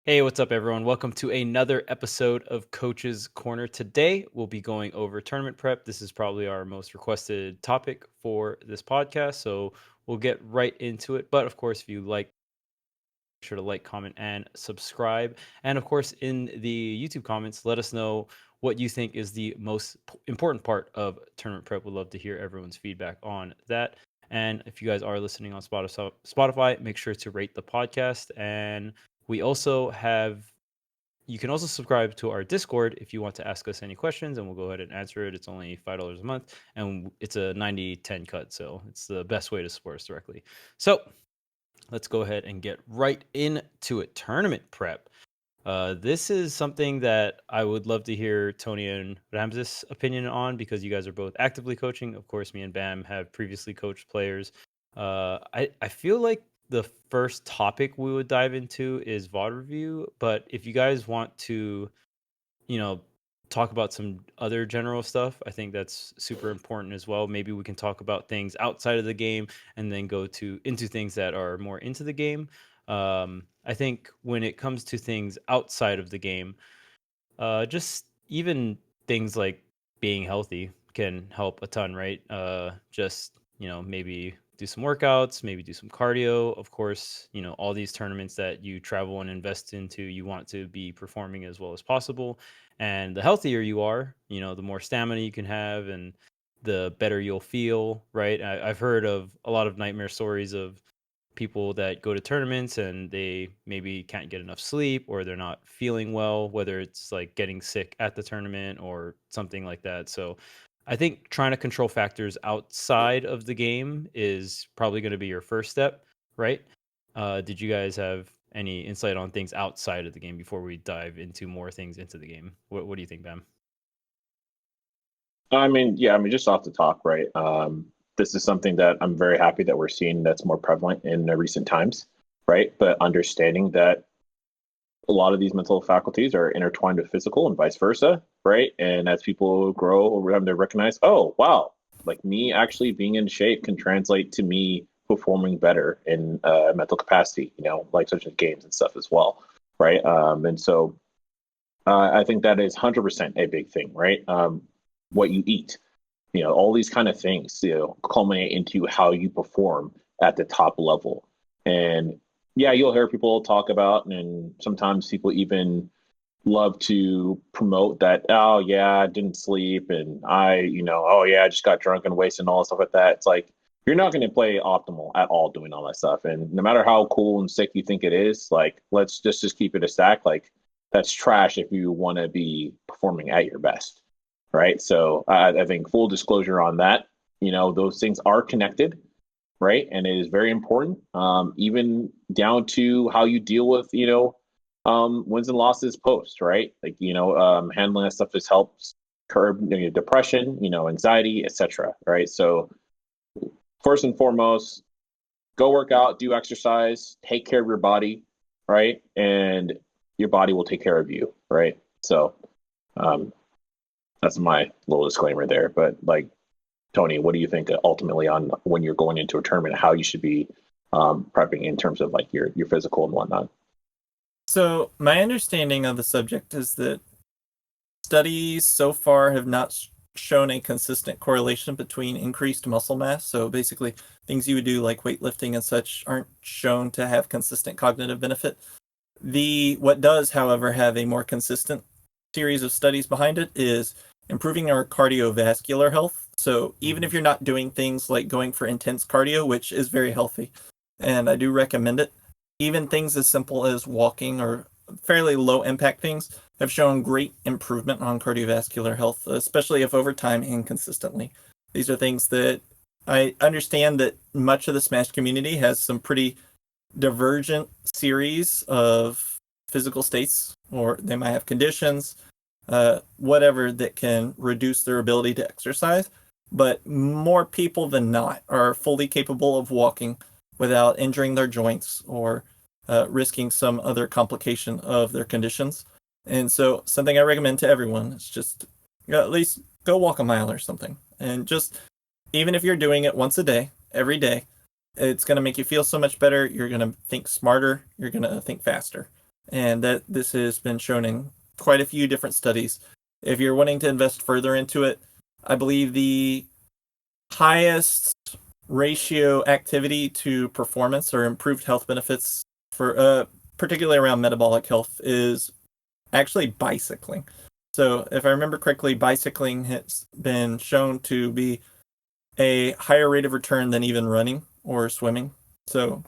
Hey, what's up, everyone? Welcome to another episode of Coach's Corner. Today, we'll be going over tournament prep. This is probably our most requested topic for this podcast, so we'll get right into it. But of course, if you like, make sure to like, comment, and subscribe. And of course, in the YouTube comments, let us know what you think is the most important part of tournament prep. We'd love to hear everyone's feedback on that. And if you guys are listening on Spotify, make sure to rate the podcast. And we also have you can also subscribe to our Discord if you want to ask us any questions, and we'll go ahead and answer it. It's only $5 a month, and it's a 90-10 cut, so it's the best way to support us directly. So let's go ahead and get right into it. Tournament prep. This is something that I would love to hear Tony and Ramses' opinion on because you guys are both actively coaching. Of course, me and Bam have previously coached players. I feel like the first topic we would dive into is Vod Review, but if you guys want to, you know, talk about some other general stuff, I think that's super important as well. Maybe we can talk about things outside of the game and then go to into things that are more into the game. I think when it comes to things outside of the game, just even things like being healthy can help a ton, right? Just, maybe do some workouts, maybe do some cardio. Of course, all these tournaments that you travel and invest into, you want to be performing as well as possible. And the healthier you are, the more stamina you can have and the better you'll feel, right? I've heard of a lot of nightmare stories of people that go to tournaments and they maybe can't get enough sleep or they're not feeling well, whether it's like getting sick at the tournament or something like that. So I think trying to control factors outside of the game is probably going to be your first step, right? Did you guys have any insight on things outside of the game before we dive into more things into the game? What do you think, Bam? Just off the top, right? This is something that I'm very happy that we're seeing that's more prevalent in recent times, right? But understanding that a lot of these mental faculties are intertwined with physical and vice versa, right? And as people grow, we're having to recognize, oh, wow, like me actually being in shape can translate to me performing better in mental capacity, like such as games and stuff as well, right? I think that is 100% a big thing, right? What you eat, all these kind of things, culminate into how you perform at the top level. And yeah, you'll hear people talk about, and sometimes people even love to promote that, oh, yeah, I didn't sleep. And oh, yeah, I just got drunk and wasted and all that stuff like that. It's like, you're not going to play optimal at all doing all that stuff. And no matter how cool and sick you think it is, like, let's just keep it a stack. Like, that's trash if you want to be performing at your best, right? So I think full disclosure on that, those things are connected, right? And it is very important, even down to how you deal with, wins and losses post, right? Like, handling that stuff just helps curb depression, anxiety, etc. Right? So first and foremost, go work out, do exercise, take care of your body, right? And your body will take care of you, right? So um, that's my little disclaimer there. But like, Tony, what do you think ultimately on when you're going into a tournament, how you should be prepping in terms of like your physical and whatnot? So, my understanding of the subject is that studies so far have not shown a consistent correlation between increased muscle mass. So, basically, things you would do like weightlifting and such aren't shown to have consistent cognitive benefit. What does, however, have a more consistent series of studies behind it is improving our cardiovascular health. So, even if you're not doing things like going for intense cardio, which is very healthy, and I do recommend it, even things as simple as walking or fairly low impact things have shown great improvement on cardiovascular health, especially if over time and consistently. These are things that I understand that much of the Smash community has some pretty divergent series of physical states, or they might have conditions, whatever that can reduce their ability to exercise. But more people than not are fully capable of walking without injuring their joints or risking some other complication of their conditions. And so, something I recommend to everyone is just at least go walk a mile or something. And just, even if you're doing it once a day, every day, it's going to make you feel so much better. You're going to think smarter. You're going to think faster. and that this has been shown in quite a few different studies. If you're wanting to invest further into it, I believe the highest ratio activity to performance or improved health benefits for particularly around metabolic health is actually bicycling. So if I remember correctly, bicycling has been shown to be a higher rate of return than even running or swimming. So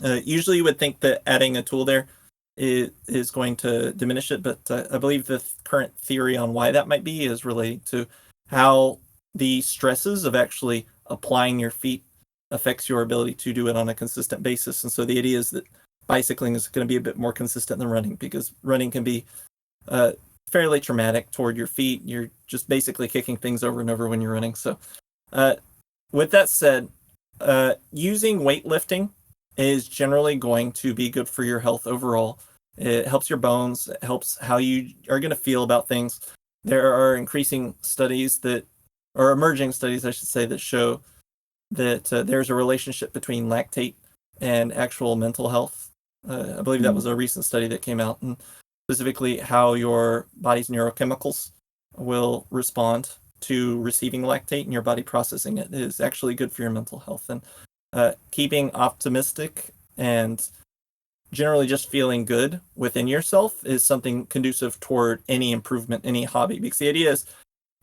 usually you would think that adding a tool there is going to diminish it, but I believe the current theory on why that might be is related to how the stresses of actually applying your feet affects your ability to do it on a consistent basis. And so the idea is that bicycling is going to be a bit more consistent than running, because running can be fairly traumatic toward your feet. You're just basically kicking things over and over when you're running. So with that said, using weightlifting is generally going to be good for your health overall. It helps your bones, it helps how you are going to feel about things. There are increasing studies or emerging studies, I should say, that show that there's a relationship between lactate and actual mental health. I believe that was a recent study that came out, and specifically how your body's neurochemicals will respond to receiving lactate and your body processing it is actually good for your mental health. And keeping optimistic and generally just feeling good within yourself is something conducive toward any improvement, any hobby. Because the idea is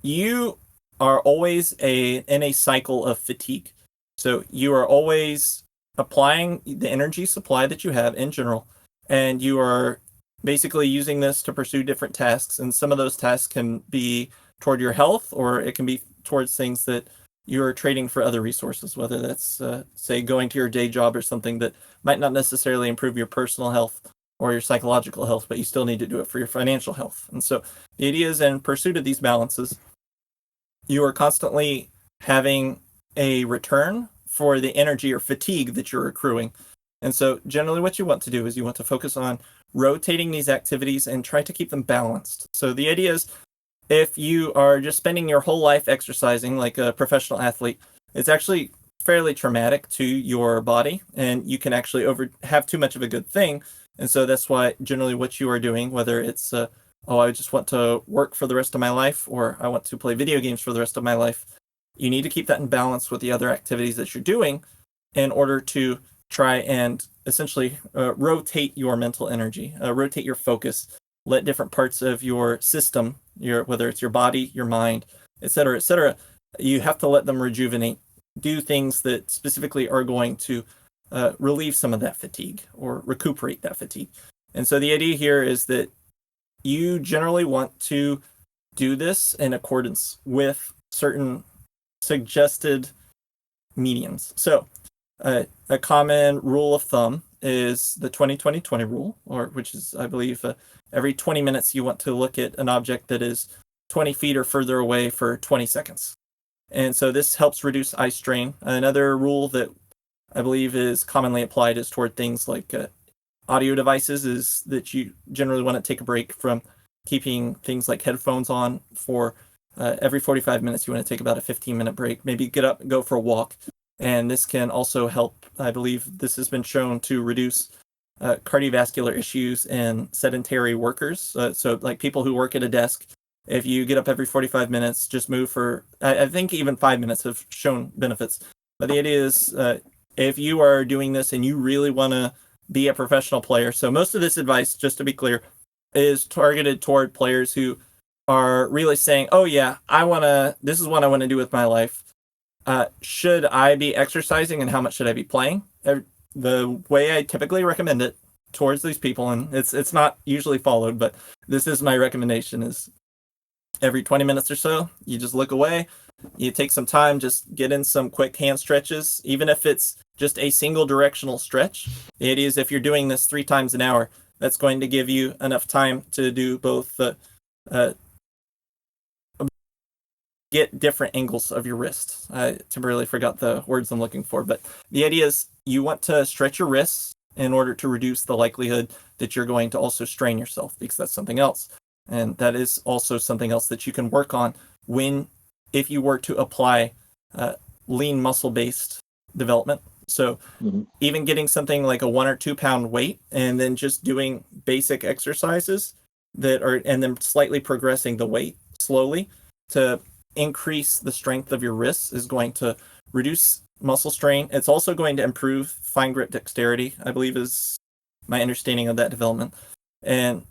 you are always in a cycle of fatigue. So you are always applying the energy supply that you have in general, and you are basically using this to pursue different tasks. And some of those tasks can be toward your health, or it can be towards things that you're trading for other resources, whether that's, say, going to your day job or something that might not necessarily improve your personal health or your psychological health, but you still need to do it for your financial health. And so the idea is, in pursuit of these balances, you are constantly having a return for the energy or fatigue that you're accruing. And so generally what you want to do is you want to focus on rotating these activities and try to keep them balanced. So the idea is, if you are just spending your whole life exercising like a professional athlete, it's actually fairly traumatic to your body, and you can actually have too much of a good thing. And so that's why generally what you are doing, whether it's I just want to work for the rest of my life, or I want to play video games for the rest of my life, you need to keep that in balance with the other activities that you're doing in order to try and essentially rotate your mental energy, rotate your focus, let different parts of your system, whether it's your body, your mind, et cetera, you have to let them rejuvenate, do things that specifically are going to relieve some of that fatigue or recuperate that fatigue. And so the idea here is that you generally want to do this in accordance with certain suggested mediums. So a common rule of thumb is the 20-20-20 rule, which is, I believe, every 20 minutes you want to look at an object that is 20 feet or further away for 20 seconds. And so this helps reduce eye strain. Another rule that I believe is commonly applied is toward things like audio devices, is that you generally want to take a break from keeping things like headphones on for every 45 minutes. You want to take about a 15-minute break, maybe get up and go for a walk. And this can also help, I believe this has been shown to reduce cardiovascular issues in sedentary workers. So like people who work at a desk, if you get up every 45 minutes, just move for, I think even 5 minutes have shown benefits. But the idea is, if you are doing this and you really want to be a professional player, so most of this advice, just to be clear, is targeted toward players who are really saying, oh yeah, this is what I want to do with my life. Should I be exercising, and how much should I be playing? The way I typically recommend it towards these people, and it's not usually followed, but this is my recommendation, is every 20 minutes or so, you just look away, you take some time, just get in some quick hand stretches, even if it's just a single directional stretch. The idea is, if you're doing this 3 times an hour, that's going to give you enough time to do both get different angles of your wrists. I temporarily forgot the words I'm looking for, but the idea is you want to stretch your wrists in order to reduce the likelihood that you're going to also strain yourself, because that's something else. And that is also something else that you can work on if you were to apply lean muscle-based development So even getting something like a 1 or 2 pound weight and then just doing basic exercises and then slightly progressing the weight slowly to increase the strength of your wrists is going to reduce muscle strain. It's also going to improve fine grip dexterity, I believe is my understanding of that development. And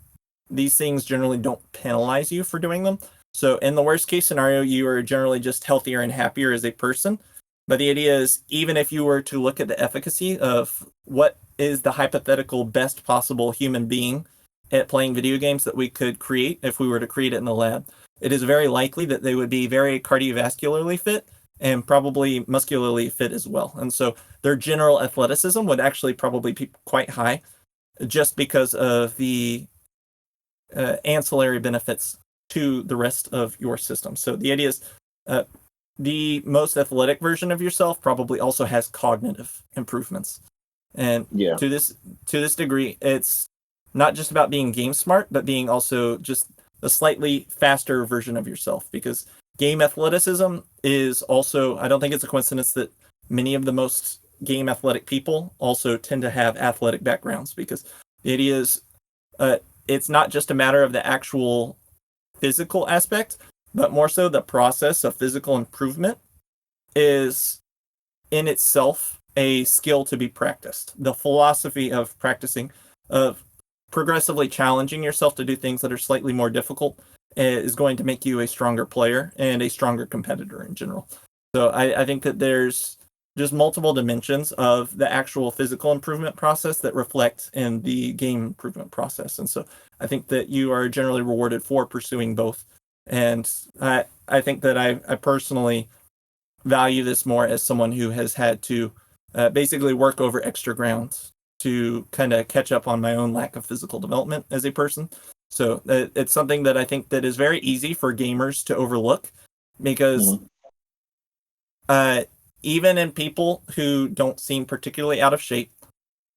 these things generally don't penalize you for doing them. So in the worst case scenario, you are generally just healthier and happier as a person. But the idea is, even if you were to look at the efficacy of what is the hypothetical best possible human being at playing video games that we could create if we were to create it in the lab, it is very likely that they would be very cardiovascularly fit and probably muscularly fit as well. And so their general athleticism would actually probably be quite high just because of the ancillary benefits to the rest of your system. So the idea is the most athletic version of yourself probably also has cognitive improvements. And to this degree, it's not just about being game smart, but being also just a slightly faster version of yourself, because game athleticism is also, I don't think it's a coincidence that many of the most game athletic people also tend to have athletic backgrounds, because the idea is it's not just a matter of the actual physical aspect, but more so the process of physical improvement is in itself a skill to be practiced. The philosophy of practicing, of progressively challenging yourself to do things that are slightly more difficult, is going to make you a stronger player and a stronger competitor in general. So I think that there's just multiple dimensions of the actual physical improvement process that reflect in the game improvement process. And so I think that you are generally rewarded for pursuing both. And I think that I personally value this more as someone who has had to basically work over extra ground to kind of catch up on my own lack of physical development as a person. So it's something that I think that is very easy for gamers to overlook, because even in people who don't seem particularly out of shape,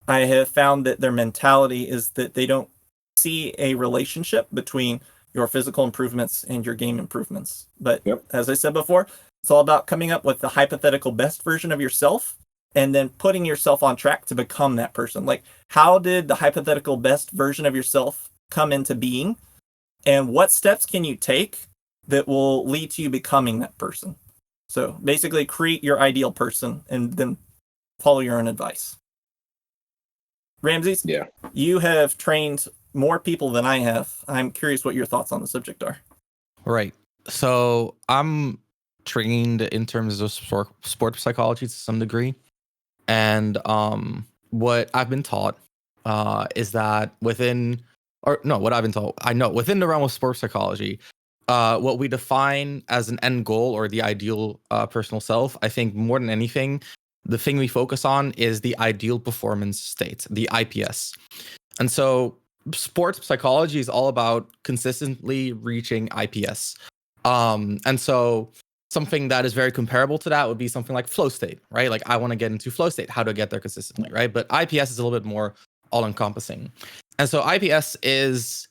I have found that their mentality is that they don't see a relationship between your physical improvements and your game improvements. But as I said before, it's all about coming up with the hypothetical best version of yourself and then putting yourself on track to become that person. Like, how did the hypothetical best version of yourself come into being? And what steps can you take that will lead to you becoming that person? So basically create your ideal person and then follow your own advice. Ramses, you have trained more people than I have. I'm curious what your thoughts on the subject are. Right. So I'm trained in terms of sport psychology to some degree. And what I've been taught is that within the realm of sports psychology, what we define as an end goal or the ideal personal self, I think more than anything, the thing we focus on is the ideal performance state, the IPS. And so sports psychology is all about consistently reaching IPS. And so something that is very comparable to that would be something like flow state, right? Like, I want to get into flow state. How do I get there consistently, right? But IPS is a little bit more all-encompassing. And so IPS is,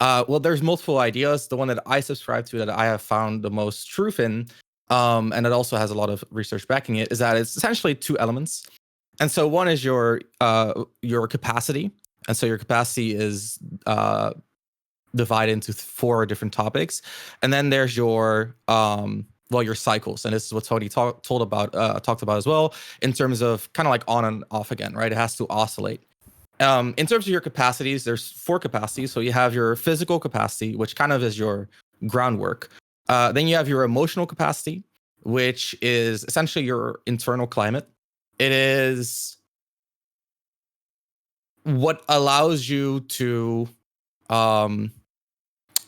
there's multiple ideas. The one that I subscribe to, that I have found the most truth in, and it also has a lot of research backing it, is that it's essentially two elements. And so one is your capacity. And so your capacity is divided into 4 different topics. And then there's your your cycles. And this is what Tony talked about as well, in terms of kind of like on and off again, right? It has to oscillate. In terms of your capacities, there's 4 capacities. So you have your physical capacity, which kind of is your groundwork. Then you have your emotional capacity, which is essentially your internal climate. It is what allows you to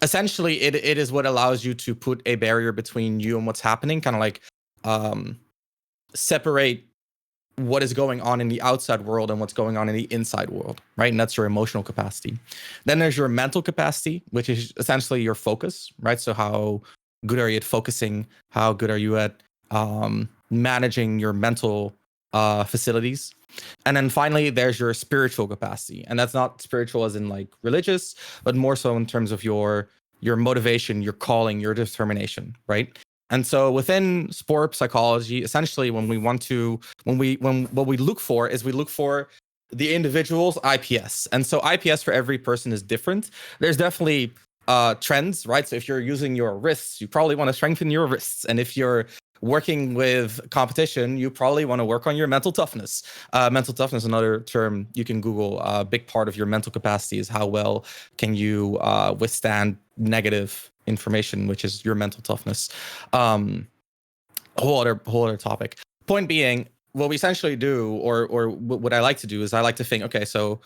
essentially it is what allows you to put a barrier between you and what's happening, kind of like separate what is going on in the outside world and what's going on in the inside world, right? And that's your emotional capacity. Then there's your mental capacity, which is essentially your focus, right? So how good are you at focusing? How good are you at managing your mental facilities? And then finally, there's your spiritual capacity. And that's not spiritual as in like religious, but more so in terms of your motivation, your calling, your determination, right? And so within sport psychology, essentially when what we look for is we look for the individual's IPS. And so IPS for every person is different. There's definitely trends, right? So if you're using your wrists, you probably want to strengthen your wrists. And if you're working with competition, you probably want to work on your mental toughness. Mental toughness, another term you can Google. A big part of your mental capacity is how well can you withstand negative information, which is your mental toughness. Whole other topic. Point being, what we essentially do, or what I like to do, is I like to think, okay, so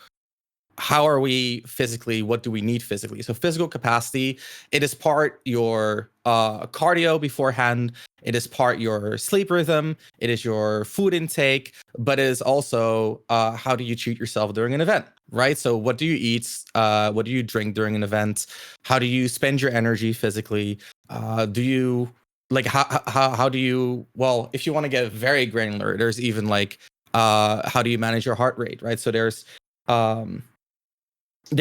how are we physically? What do we need physically? So physical capacity, it is part your cardio beforehand. It is part your sleep rhythm. It is your food intake, but it is also how do you treat yourself during an event, right? So what do you eat? What do you drink during an event? How do you spend your energy physically? Do you like how do you, well, if you want to get very granular, there's even like how do you manage your heart rate, right? So there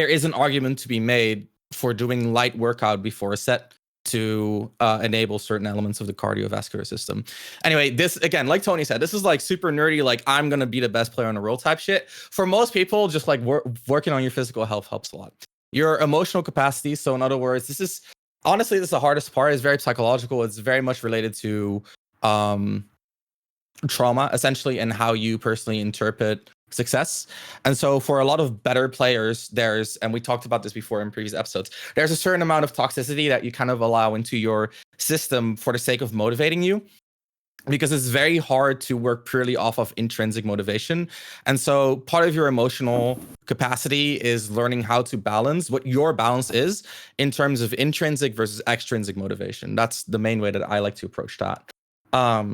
is an argument to be made for doing light workout before a set to enable certain elements of the cardiovascular system. Anyway, this, again, like Tony said, this is like super nerdy, like I'm gonna be the best player in the world type shit. For most people, just like working on your physical health helps a lot. Your emotional capacity, so in other words, this is the hardest part. Is very psychological. It's very much related to trauma, essentially, and how you personally interpret success. And so for a lot of better players, there's, and we talked about this before in previous episodes, there's a certain amount of toxicity that you kind of allow into your system for the sake of motivating you, because it's very hard to work purely off of intrinsic motivation. And so part of your emotional capacity is learning how to balance what your balance is in terms of intrinsic versus extrinsic motivation. That's the main way that I like to approach that.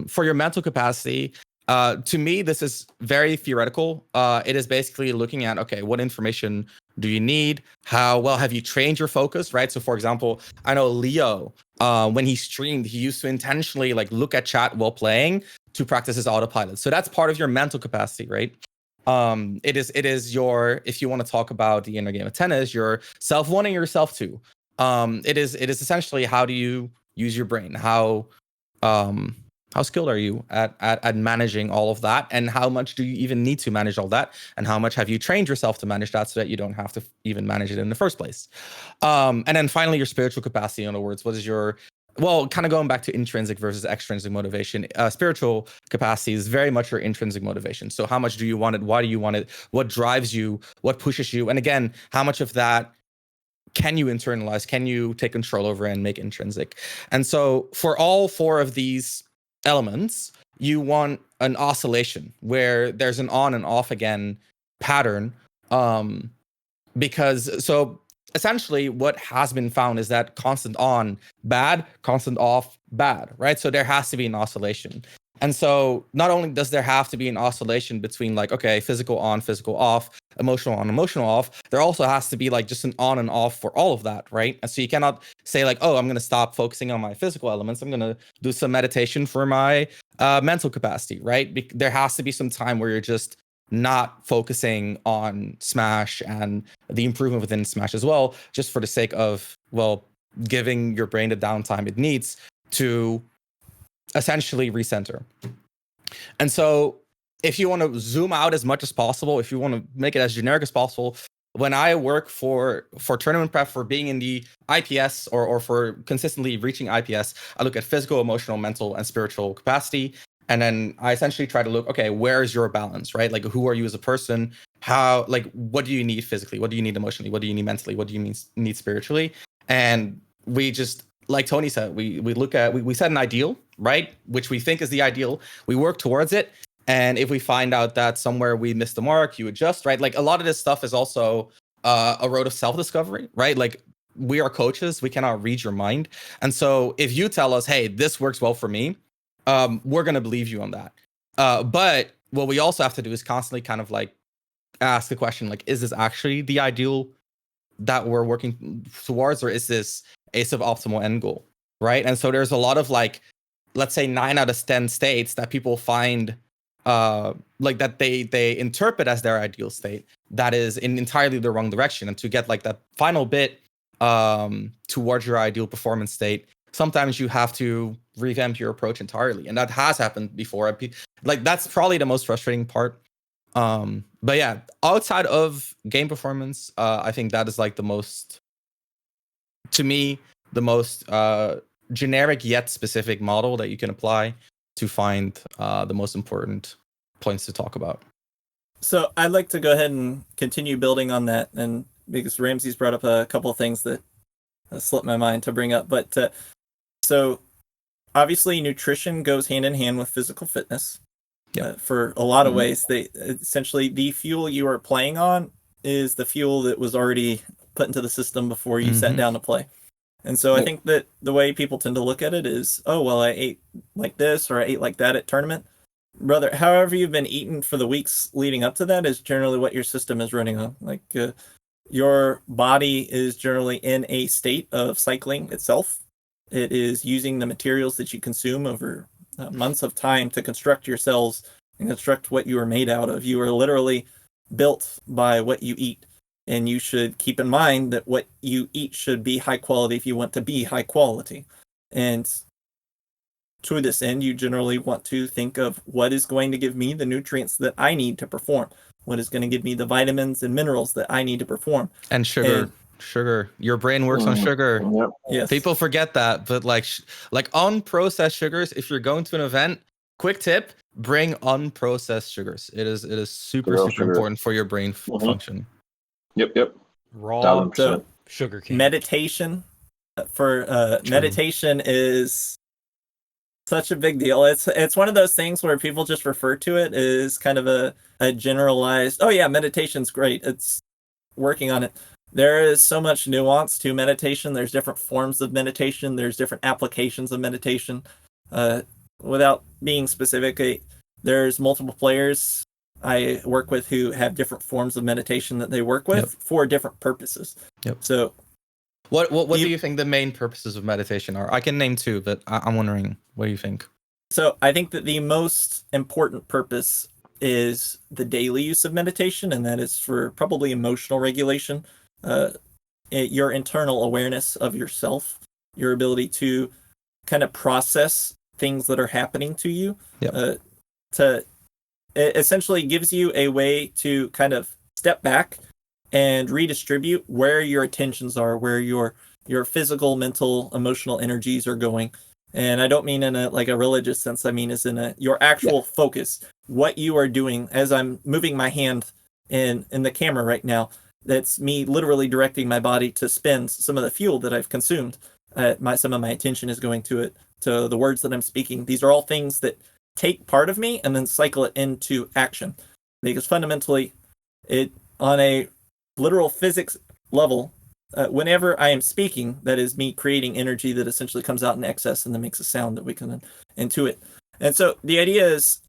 For your mental capacity, to me, this is very theoretical. It is basically looking at, okay, what information do you need? How well have you trained your focus, right? So for example, I know Leo, when he streamed, he used to intentionally like look at chat while playing to practice his autopilot. So that's part of your mental capacity, right? It is your, if you want to talk about the inner game of tennis, your self-wanting yourself to. It is essentially, how do you use your brain? How skilled are you at managing all of that, and how much do you even need to manage all that, and how much have you trained yourself to manage that so that you don't have to even manage it in the first place? And then finally, your spiritual capacity. In other words, what is your, well, kind of going back to intrinsic versus extrinsic motivation, spiritual capacity is very much your intrinsic motivation. So how much do you want it? Why do you want it? What drives you? What pushes you? And again, how much of that can you internalize? Can you take control over and make intrinsic? And so for all four of these elements, you want an oscillation where there's an on and off again pattern. Because so essentially what has been found is that constant on, bad, constant off, bad, right? So there has to be an oscillation. And so not only does there have to be an oscillation between like, okay, physical on, physical off, emotional on, emotional off, there also has to be like just an on and off for all of that, right? And so you cannot say like, oh, I'm going to stop focusing on my physical elements. I'm going to do some meditation for my mental capacity, right? There has to be some time where you're just not focusing on Smash and the improvement within Smash as well, just for the sake of, well, giving your brain the downtime it needs to essentially recenter. And so if you want to zoom out as much as possible, if you want to make it as generic as possible, when I work for tournament prep, for being in the IPS or for consistently reaching IPS, I look at physical, emotional, mental, and spiritual capacity. And then I essentially try to look, okay, where is your balance, right? Like, who are you as a person? How, like, what do you need physically? What do you need emotionally? What do you need mentally? What do you need spiritually? And we just, like Tony said, we look at, we set an ideal, right? Which we think is the ideal. We work towards it. And if we find out that somewhere we missed the mark, you adjust, right? Like, a lot of this stuff is also a road of self-discovery, right? Like, we are coaches. We cannot read your mind. And so if you tell us, hey, this works well for me, we're going to believe you on that. But what we also have to do is constantly kind of like ask the question, like, is this actually the ideal that we're working towards, or is this a suboptimal end goal, right? And so there's a lot of like, let's say 9 out of 10 states that people find like that they interpret as their ideal state that is in entirely the wrong direction. And to get like that final bit towards your ideal performance state, sometimes you have to revamp your approach entirely, and that has happened before. Like that's probably the most frustrating part. But yeah, outside of game performance, I think that is like the most, to me, the most generic yet specific model that you can apply to find the most important points to talk about. So I'd like to go ahead and continue building on that, and because Ramses brought up a couple of things that slipped my mind to bring up. But so obviously nutrition goes hand in hand with physical fitness. For a lot of ways. They essentially, the fuel you are playing on is the fuel that was already put into the system before you sat down to play. And so I think that the way people tend to look at it is, oh, well, I ate like this or I ate like that at tournament. Brother, however you've been eating for the weeks leading up to that is generally what your system is running on. Like your body is generally in a state of cycling itself. It is using the materials that you consume over months of time to construct your cells and construct what you are made out of. You are literally built by what you eat. And you should keep in mind that what you eat should be high quality if you want to be high quality. And to this end, you generally want to think of what is going to give me the nutrients that I need to perform. What is going to give me the vitamins and minerals that I need to perform. And sugar. Sugar. Your brain works on sugar. Yep. Yes. People forget that, but like unprocessed sugars, if you're going to an event, quick tip, bring unprocessed sugars. It is super important for your brain function. Yep. Raw so sugar cane. Meditation meditation is such a big deal. It's one of those things where people just refer to it as kind of a generalized, oh yeah, meditation's great. It's working on it. There is so much nuance to meditation. There's different forms of meditation. There's different applications of meditation. Without being specific, there's multiple players I work with who have different forms of meditation that they work with for different purposes. So what do you think the main purposes of meditation are? I can name two, but I'm wondering, what do you think? So I think that the most important purpose is the daily use of meditation, and that is for probably emotional regulation. Your internal awareness of yourself, your ability to kind of process things that are happening to you. It essentially gives you a way to kind of step back and redistribute where your attentions are, where your physical, mental, emotional energies are going. And I don't mean in a religious sense. I mean as in your actual focus, what you are doing. As I'm moving my hand in the camera right now, that's me literally directing my body to spend some of the fuel that I've consumed. Some of my attention is going to it, to the words that I'm speaking. These are all things that take part of me and then cycle it into action. Because fundamentally, it on a literal physics level, whenever I am speaking, that is me creating energy that essentially comes out in excess and then makes a sound that we can intuit. And so the idea is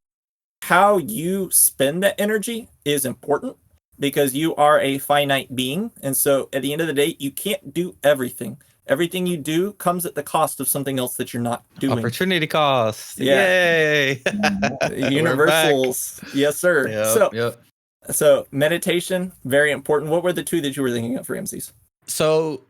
how you spend that energy is important because you are a finite being. And so at the end of the day, you can't do everything. Everything you do comes at the cost of something else that you're not doing. Opportunity cost. Yeah. Yay. Universals. Yes, sir. Yep. So meditation, very important. What were the two that you were thinking of, Ramses? So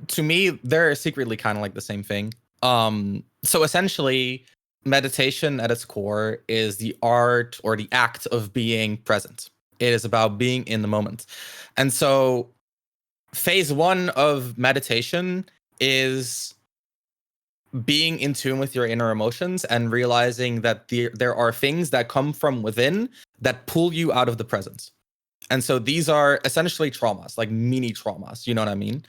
to me, they're secretly kind of like the same thing. So essentially, meditation at its core is the art or the act of being present. It is about being in the moment. And so phase one of meditation is being in tune with your inner emotions and realizing that there are things that come from within that pull you out of the present. And so these are essentially traumas, like mini traumas, you know what I mean?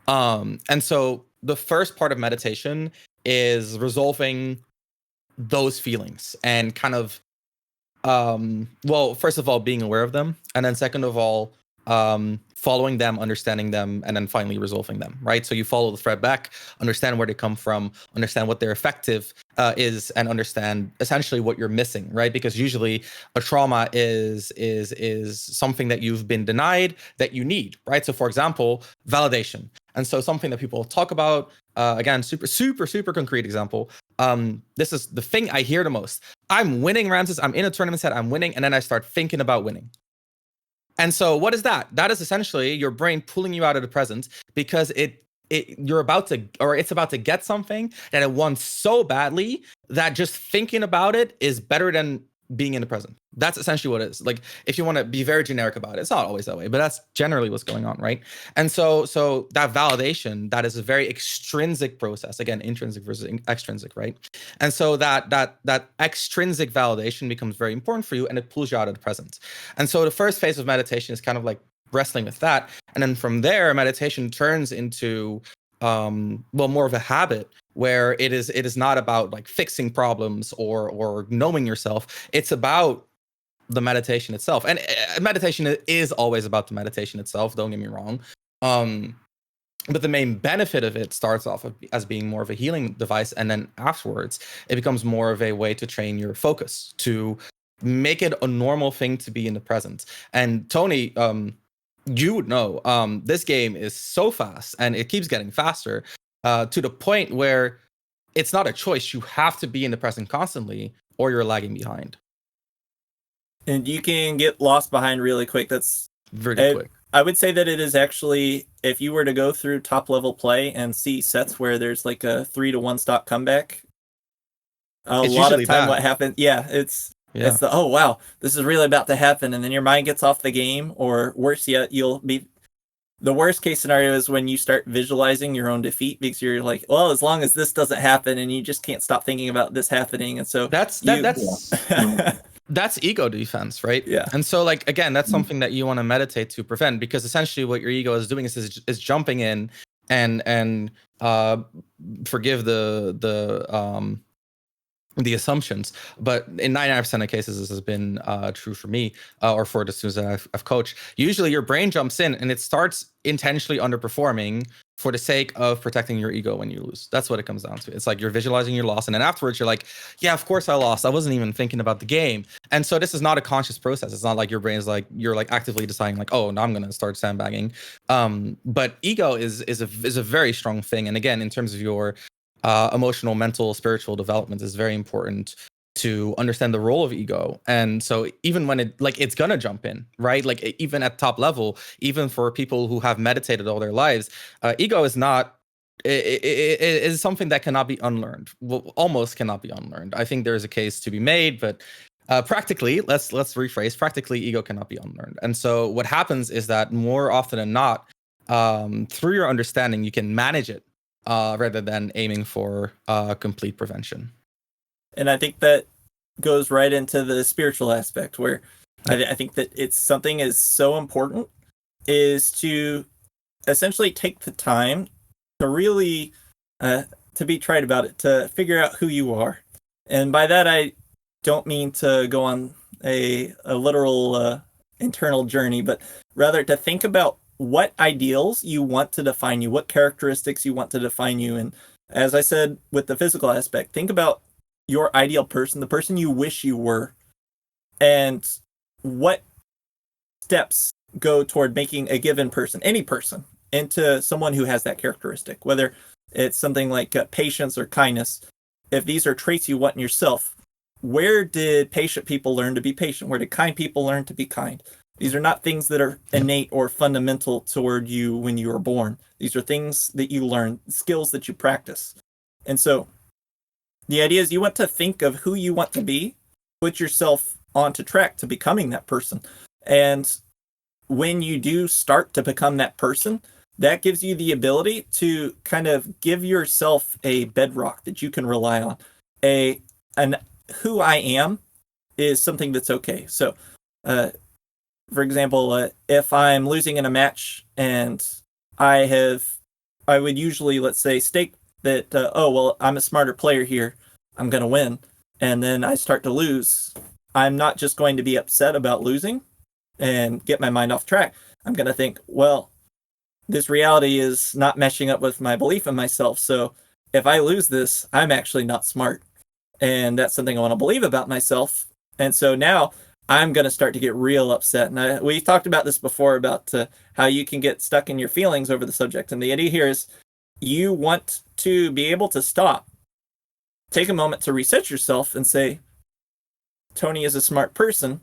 And so the first part of meditation is resolving those feelings and kind of, first of all, being aware of them. And then second of all, following them, understanding them, and then finally resolving them, right? So you follow the thread back, understand where they come from, understand what their effective is, and understand essentially what you're missing, right? Because usually a trauma is something that you've been denied that you need, right? So for example, validation. And so something that people talk about, again, super concrete example. This is the thing I hear the most. I'm winning, Ramses. I'm in a tournament set, I'm winning, and then I start thinking about winning. And so what is that? That is essentially your brain pulling you out of the present because it you're about to, or it's about to get something that it wants so badly that just thinking about it is better than being in the present. That's essentially what it is. Like, if you want to be very generic about it, it's not always that way, but that's generally what's going on, right? And so that validation, that is a very extrinsic process. Again, intrinsic versus extrinsic, right? And so that extrinsic validation becomes very important for you, and it pulls you out of the present. And so the first phase of meditation is kind of like wrestling with that, and then from there, meditation turns into more of a habit, where it is not about like fixing problems or knowing yourself. It's about the meditation itself, and meditation is always about the meditation itself, don't get me wrong. But the main benefit of it starts off as being more of a healing device, and then afterwards it becomes more of a way to train your focus, to make it a normal thing to be in the present. And Tony, you would know, this game is so fast, and it keeps getting faster, to the point where it's not a choice. You have to be in the present constantly, or you're lagging behind. And you can get lost behind really quick. That's very quick. I would say that it is actually, if you were to go through top level play and see sets where there's like a 3-1 stock comeback, it's lot of time what happens. Yeah, it's the, oh wow, this is really about to happen, and then your mind gets off the game, or worse yet, you'll be. The worst case scenario is when you start visualizing your own defeat, because you're like, well, as long as this doesn't happen, and you just can't stop thinking about this happening. And so that's ego defense, right? Yeah. And so, like, again, that's something that you want to meditate to prevent, because essentially what your ego is doing is jumping in and forgive the assumptions, but in 99% of cases, this has been true for me, or for the students that I've coached. Usually your brain jumps in and it starts intentionally underperforming for the sake of protecting your ego when you lose. That's what it comes down to. It's like you're visualizing your loss, and then afterwards you're like, yeah, of course I lost. I wasn't even thinking about the game. And so this is not a conscious process. It's not like your brain's like, you're like actively deciding like, oh, now I'm going to start sandbagging. But ego is a very strong thing. And again, in terms of your emotional, mental, spiritual development, is very important to understand the role of ego. And so even when it's gonna jump in, right? Like, even at top level, even for people who have meditated all their lives, ego is not, it is something that cannot be unlearned. Well, almost cannot be unlearned. I think there's a case to be made, but practically, let's rephrase, practically ego cannot be unlearned. And so what happens is that more often than not, through your understanding, you can manage it, rather than aiming for complete prevention. And I think that goes right into the spiritual aspect, where I think that it's something is so important, is to essentially take the time to really to be trite about it, to figure out who you are. And by that, I don't mean to go on a literal internal journey, but rather to think about what ideals you want to define you, what characteristics you want to define you. And as I said with the physical aspect, think about your ideal person, the person you wish you were, and what steps go toward making a given person, any person, into someone who has that characteristic, whether it's something like patience or kindness. If these are traits you want in yourself, where did patient people learn to be patient? Where did kind people learn to be kind? These are not things that are innate or fundamental toward you when you were born. These are things that you learn, skills that you practice. And so the idea is you want to think of who you want to be, put yourself onto track to becoming that person. And when you do start to become that person, that gives you the ability to kind of give yourself a bedrock that you can rely on. And who I am is something that's okay. So, for example, if I'm losing in a match and I would usually, let's say, stake that, oh, well, I'm a smarter player here, I'm going to win, and then I start to lose, I'm not just going to be upset about losing and get my mind off track. I'm going to think, well, this reality is not meshing up with my belief in myself, so if I lose this, I'm actually not smart. And that's something I want to believe about myself. And so now I'm going to start to get real upset. And we've talked about this before, about how you can get stuck in your feelings over the subject. And the idea here is you want to be able to stop, take a moment to reset yourself and say, Tony is a smart person.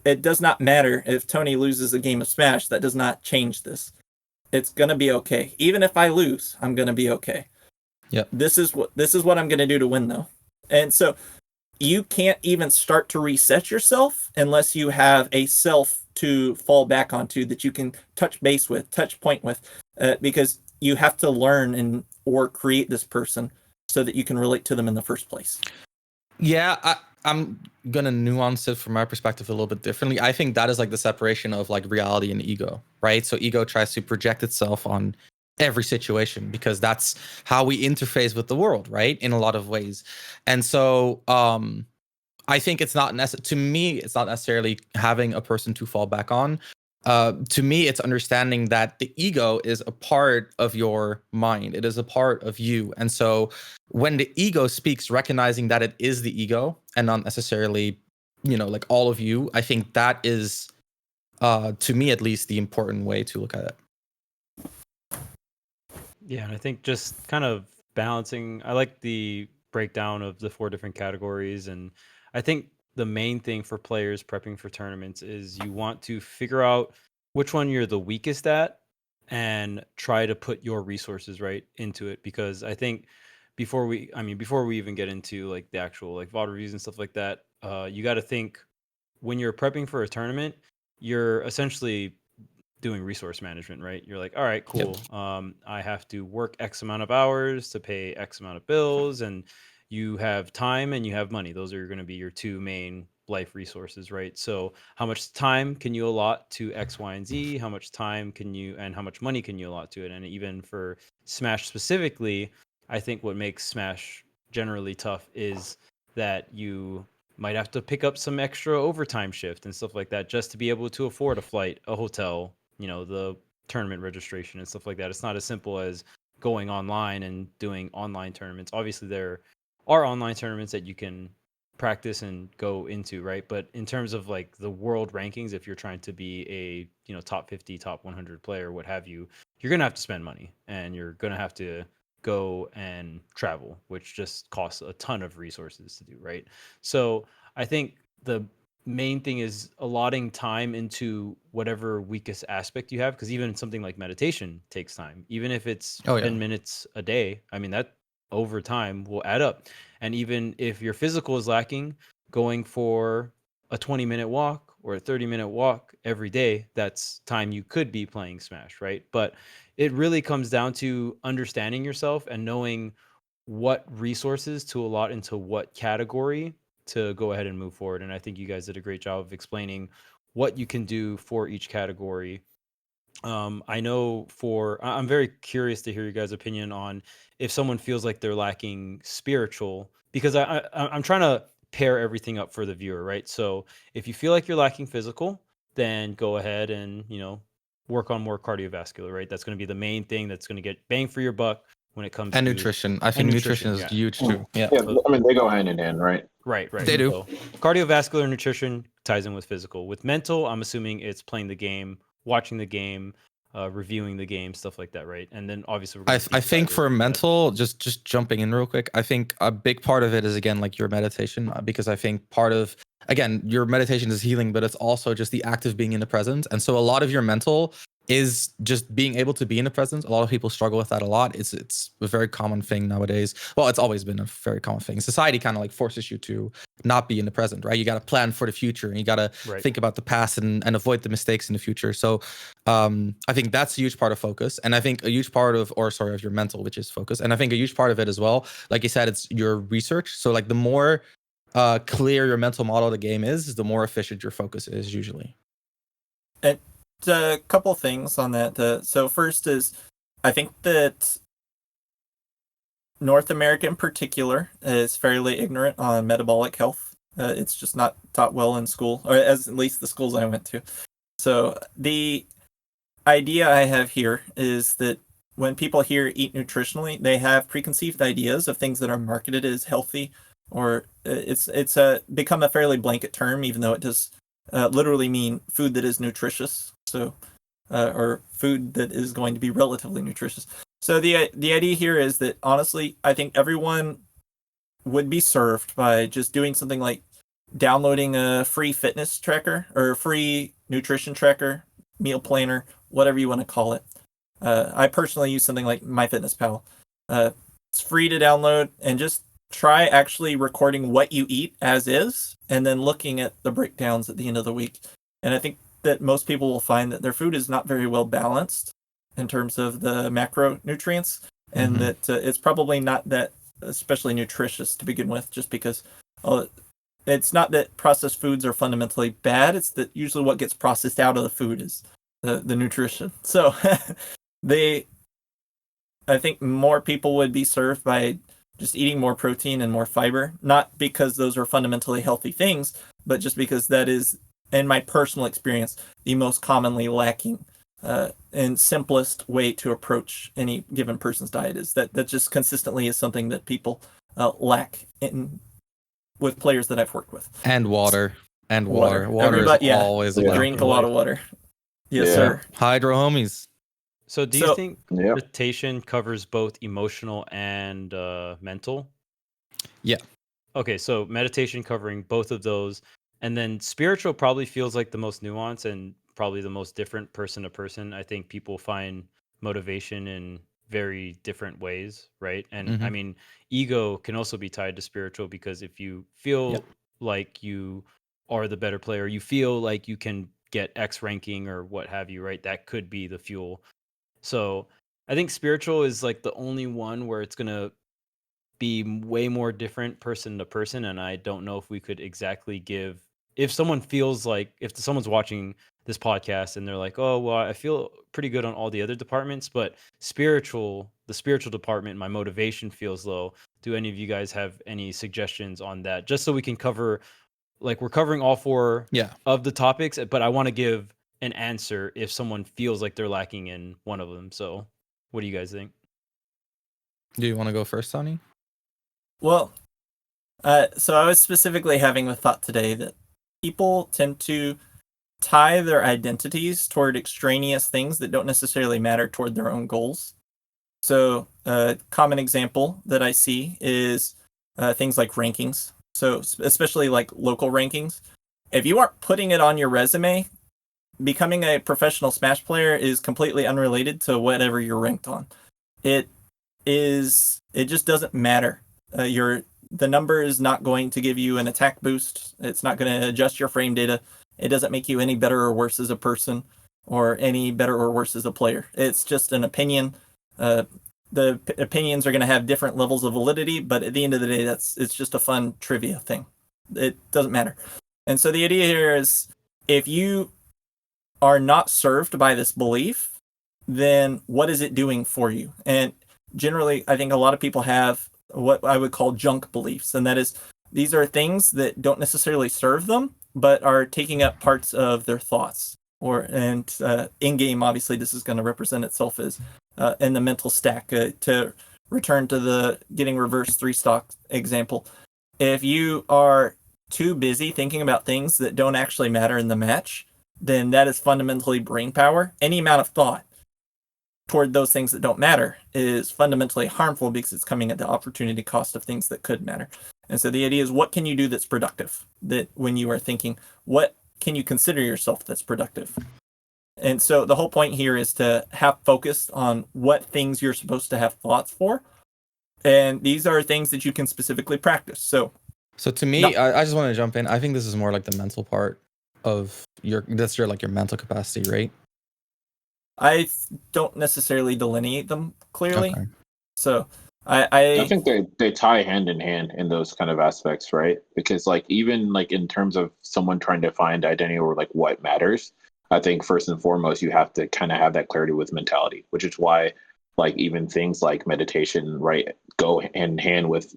It does not matter if Tony loses a game of Smash. That does not change this. it's gonna be okay. Even if I lose, I'm gonna be okay. Yeah. This is what I'm gonna do to win, though. And so you can't even start to reset yourself unless you have a self to fall back onto that you can touch base with, touch point with, because you have to learn or create this person so that you can relate to them in the first place. Yeah, I'm gonna nuance it from my perspective a little bit differently. I think that is like the separation of like reality and ego, right? So ego tries to project itself on every situation because that's how we interface with the world, right? In a lot of ways. And so I think it's not to me, it's not necessarily having a person to fall back on. To me, it's understanding that the ego is a part of your mind. It is a part of you. And so when the ego speaks, recognizing that it is the ego and not necessarily, like all of you, I think that is, to me at least, the important way to look at it. Yeah, and I think just kind of balancing, I like the breakdown of the 4 different categories. And I think the main thing for players prepping for tournaments is you want to figure out which one you're the weakest at and try to put your resources right into it. Because I think before we even get into like the actual like Vod reviews and stuff like that, you got to think when you're prepping for a tournament, you're essentially doing resource management, right? You're like, all right, cool. Yep. I have to work X amount of hours to pay X amount of bills, and you have time and you have money. Those are going to be your 2 main life resources, right? So how much time can you allot to X, Y, and Z? How much time can you, and how much money can you allot to it? And even for Smash specifically, I think what makes Smash generally tough is that you might have to pick up some extra overtime shift and stuff like that just to be able to afford a flight, a hotel, the tournament registration and stuff like that. It's not as simple as going online and doing online tournaments. Obviously, there are online tournaments that you can practice and go into, right? But in terms of like the world rankings, if you're trying to be a, top 50, top 100 player, what have you, you're going to have to spend money and you're going to have to go and travel, which just costs a ton of resources to do, right? So I think the main thing is allotting time into whatever weakest aspect you have, because even something like meditation takes time. Even if it's 10 minutes a day, I mean, that over time will add up. And even if your physical is lacking, going for a 20-minute walk or a 30-minute walk every day, that's time you could be playing Smash, right? But it really comes down to understanding yourself and knowing what resources to allot into what category to go ahead and move forward. And I think you guys did a great job of explaining what you can do for each category. I know I'm very curious to hear your guys' opinion on if someone feels like they're lacking spiritual, because I'm trying to pair everything up for the viewer, right? So if you feel like you're lacking physical, then go ahead and, work on more cardiovascular, right? That's going to be the main thing that's going to get bang for your buck when it comes And to nutrition. I think nutrition is huge too. Yeah. Yeah, I mean, they go hand in hand, right? Right. They do. So cardiovascular nutrition ties in with physical. With mental, I'm assuming it's playing the game, watching the game, reviewing the game, stuff like that, right? And then obviously we're I think for mental, just jumping in real quick, I think a big part of it is again like your meditation, because I think part of again your meditation is healing, but it's also just the act of being in the present. And so a lot of your mental is just being able to be in the present. A lot of people struggle with that a lot. It's a very common thing nowadays. Well, it's always been a very common thing. Society kind of like forces you to not be in the present, right? You got to plan for the future and you got to think about the past and avoid the mistakes in the future. So I think that's a huge part of focus. And I think a huge part of your mental, which is focus. And I think a huge part of it as well, like you said, it's your research. So like the more clear your mental model of the game is, the more efficient your focus is usually. And a couple things on that. So first is, I think that North America in particular is fairly ignorant on metabolic health. It's just not taught well in school, or as at least the schools I went to. So the idea I have here is that when people hear eat nutritionally, they have preconceived ideas of things that are marketed as healthy, or it's become a fairly blanket term, even though it does literally mean food that is nutritious. So, or food that is going to be relatively nutritious. So the idea here is that honestly, I think everyone would be served by just doing something like downloading a free fitness tracker or a free nutrition tracker, meal planner, whatever you want to call it. I personally use something like MyFitnessPal. It's free to download, and just try actually recording what you eat as is, and then looking at the breakdowns at the end of the week. And I think that most people will find that their food is not very well balanced in terms of the macronutrients, and that it's probably not that especially nutritious to begin with, just because it's not that processed foods are fundamentally bad. It's that usually what gets processed out of the food is the nutrition. So I think more people would be served by just eating more protein and more fiber, not because those are fundamentally healthy things, but just because that is, in my personal experience, the most commonly lacking and simplest way to approach any given person's diet. Is that just consistently is something that people lack with players that I've worked with. And water. Water is Everybody, always a drink a lot of water. Yes, Yeah. sir. Hydro homies. So do you think Yeah. meditation covers both emotional and mental? Yeah. Okay, so meditation covering both of those, and then spiritual probably feels like the most nuanced and probably the most different person to person. I think people find motivation in very different ways, right? And I mean, ego can also be tied to spiritual, because if you feel like you are the better player, you feel like you can get X ranking or what have you, right? That could be the fuel. So I think spiritual is like the only one where it's gonna be way more different person to person, and I don't know if we could exactly give, if someone feels like, if someone's watching this podcast and they're like, oh well, I feel pretty good on all the other departments, but the spiritual department, my motivation feels low. Do any of you guys have any suggestions on that, just so we can cover, like, we're covering all four of the topics, but I want to give an answer if someone feels like they're lacking in one of them. So what do you guys think? Do you want to go first, Sonny? Well, so I was specifically having the thought today that people tend to tie their identities toward extraneous things that don't necessarily matter toward their own goals. So a common example that I see is things like rankings. So especially like local rankings. If you aren't putting it on your resume, becoming a professional Smash player is completely unrelated to whatever you're ranked on. It just doesn't matter. The number is not going to give you an attack boost. It's not going to adjust your frame data. It doesn't make you any better or worse as a person, or any better or worse as a player. It's just an opinion. The opinions are going to have different levels of validity, but at the end of the day, it's just a fun trivia thing. It doesn't matter. And so the idea here is, if you are not served by this belief, then what is it doing for you? And generally, I think a lot of people have what I would call junk beliefs, and that is, these are things that don't necessarily serve them, but are taking up parts of their thoughts. And in game, obviously, this is going to represent itself as in the mental stack. To return to the getting reverse 3-stock example, if you are too busy thinking about things that don't actually matter in the match, then that is fundamentally brain power. Any amount of thought toward those things that don't matter is fundamentally harmful, because it's coming at the opportunity cost of things that could matter. And so the idea is, what can you do that's productive? That when you are thinking, what can you consider yourself that's productive? And so the whole point here is to have focus on what things you're supposed to have thoughts for. And these are things that you can specifically practice. So to me, I just want to jump in. I think this is more like the mental part of your mental capacity, right? I don't necessarily delineate them clearly. Okay. So I think they tie hand in hand in those kind of aspects, right? Because like, even like in terms of someone trying to find identity or like what matters, I think first and foremost you have to kind of have that clarity with mentality, which is why like even things like meditation, right, go hand in hand with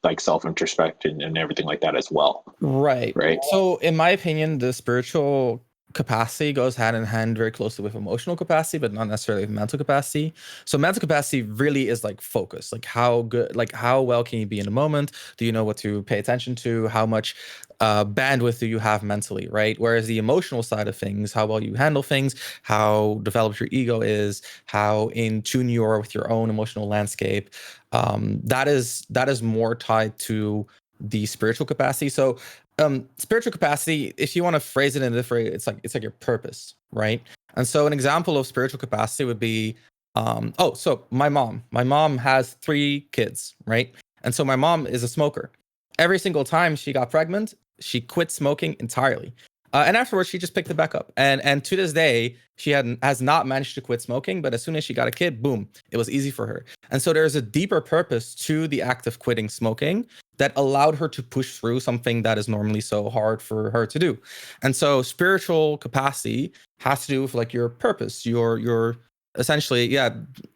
like self-introspection and everything like that as well. Right. So in my opinion, the spiritual capacity goes hand in hand very closely with emotional capacity, but not necessarily with mental capacity. So mental capacity really is like focus, like how well can you be in the moment? Do you know what to pay attention to? How much bandwidth do you have mentally, right? Whereas the emotional side of things, how well you handle things, how developed your ego is, how in tune you are with your own emotional landscape, that is more tied to the spiritual capacity. So Spiritual capacity, if you want to phrase it in a different, it's like your purpose, right? And so an example of spiritual capacity would be, so my mom has 3 kids, right? And so my mom is a smoker. Every single time she got pregnant, she quit smoking entirely. And afterwards, she just picked it back up. And to this day, she has not managed to quit smoking. But as soon as she got a kid, boom, it was easy for her. And so there's a deeper purpose to the act of quitting smoking that allowed her to push through something that is normally so hard for her to do. And so spiritual capacity has to do with like your purpose, your essentially,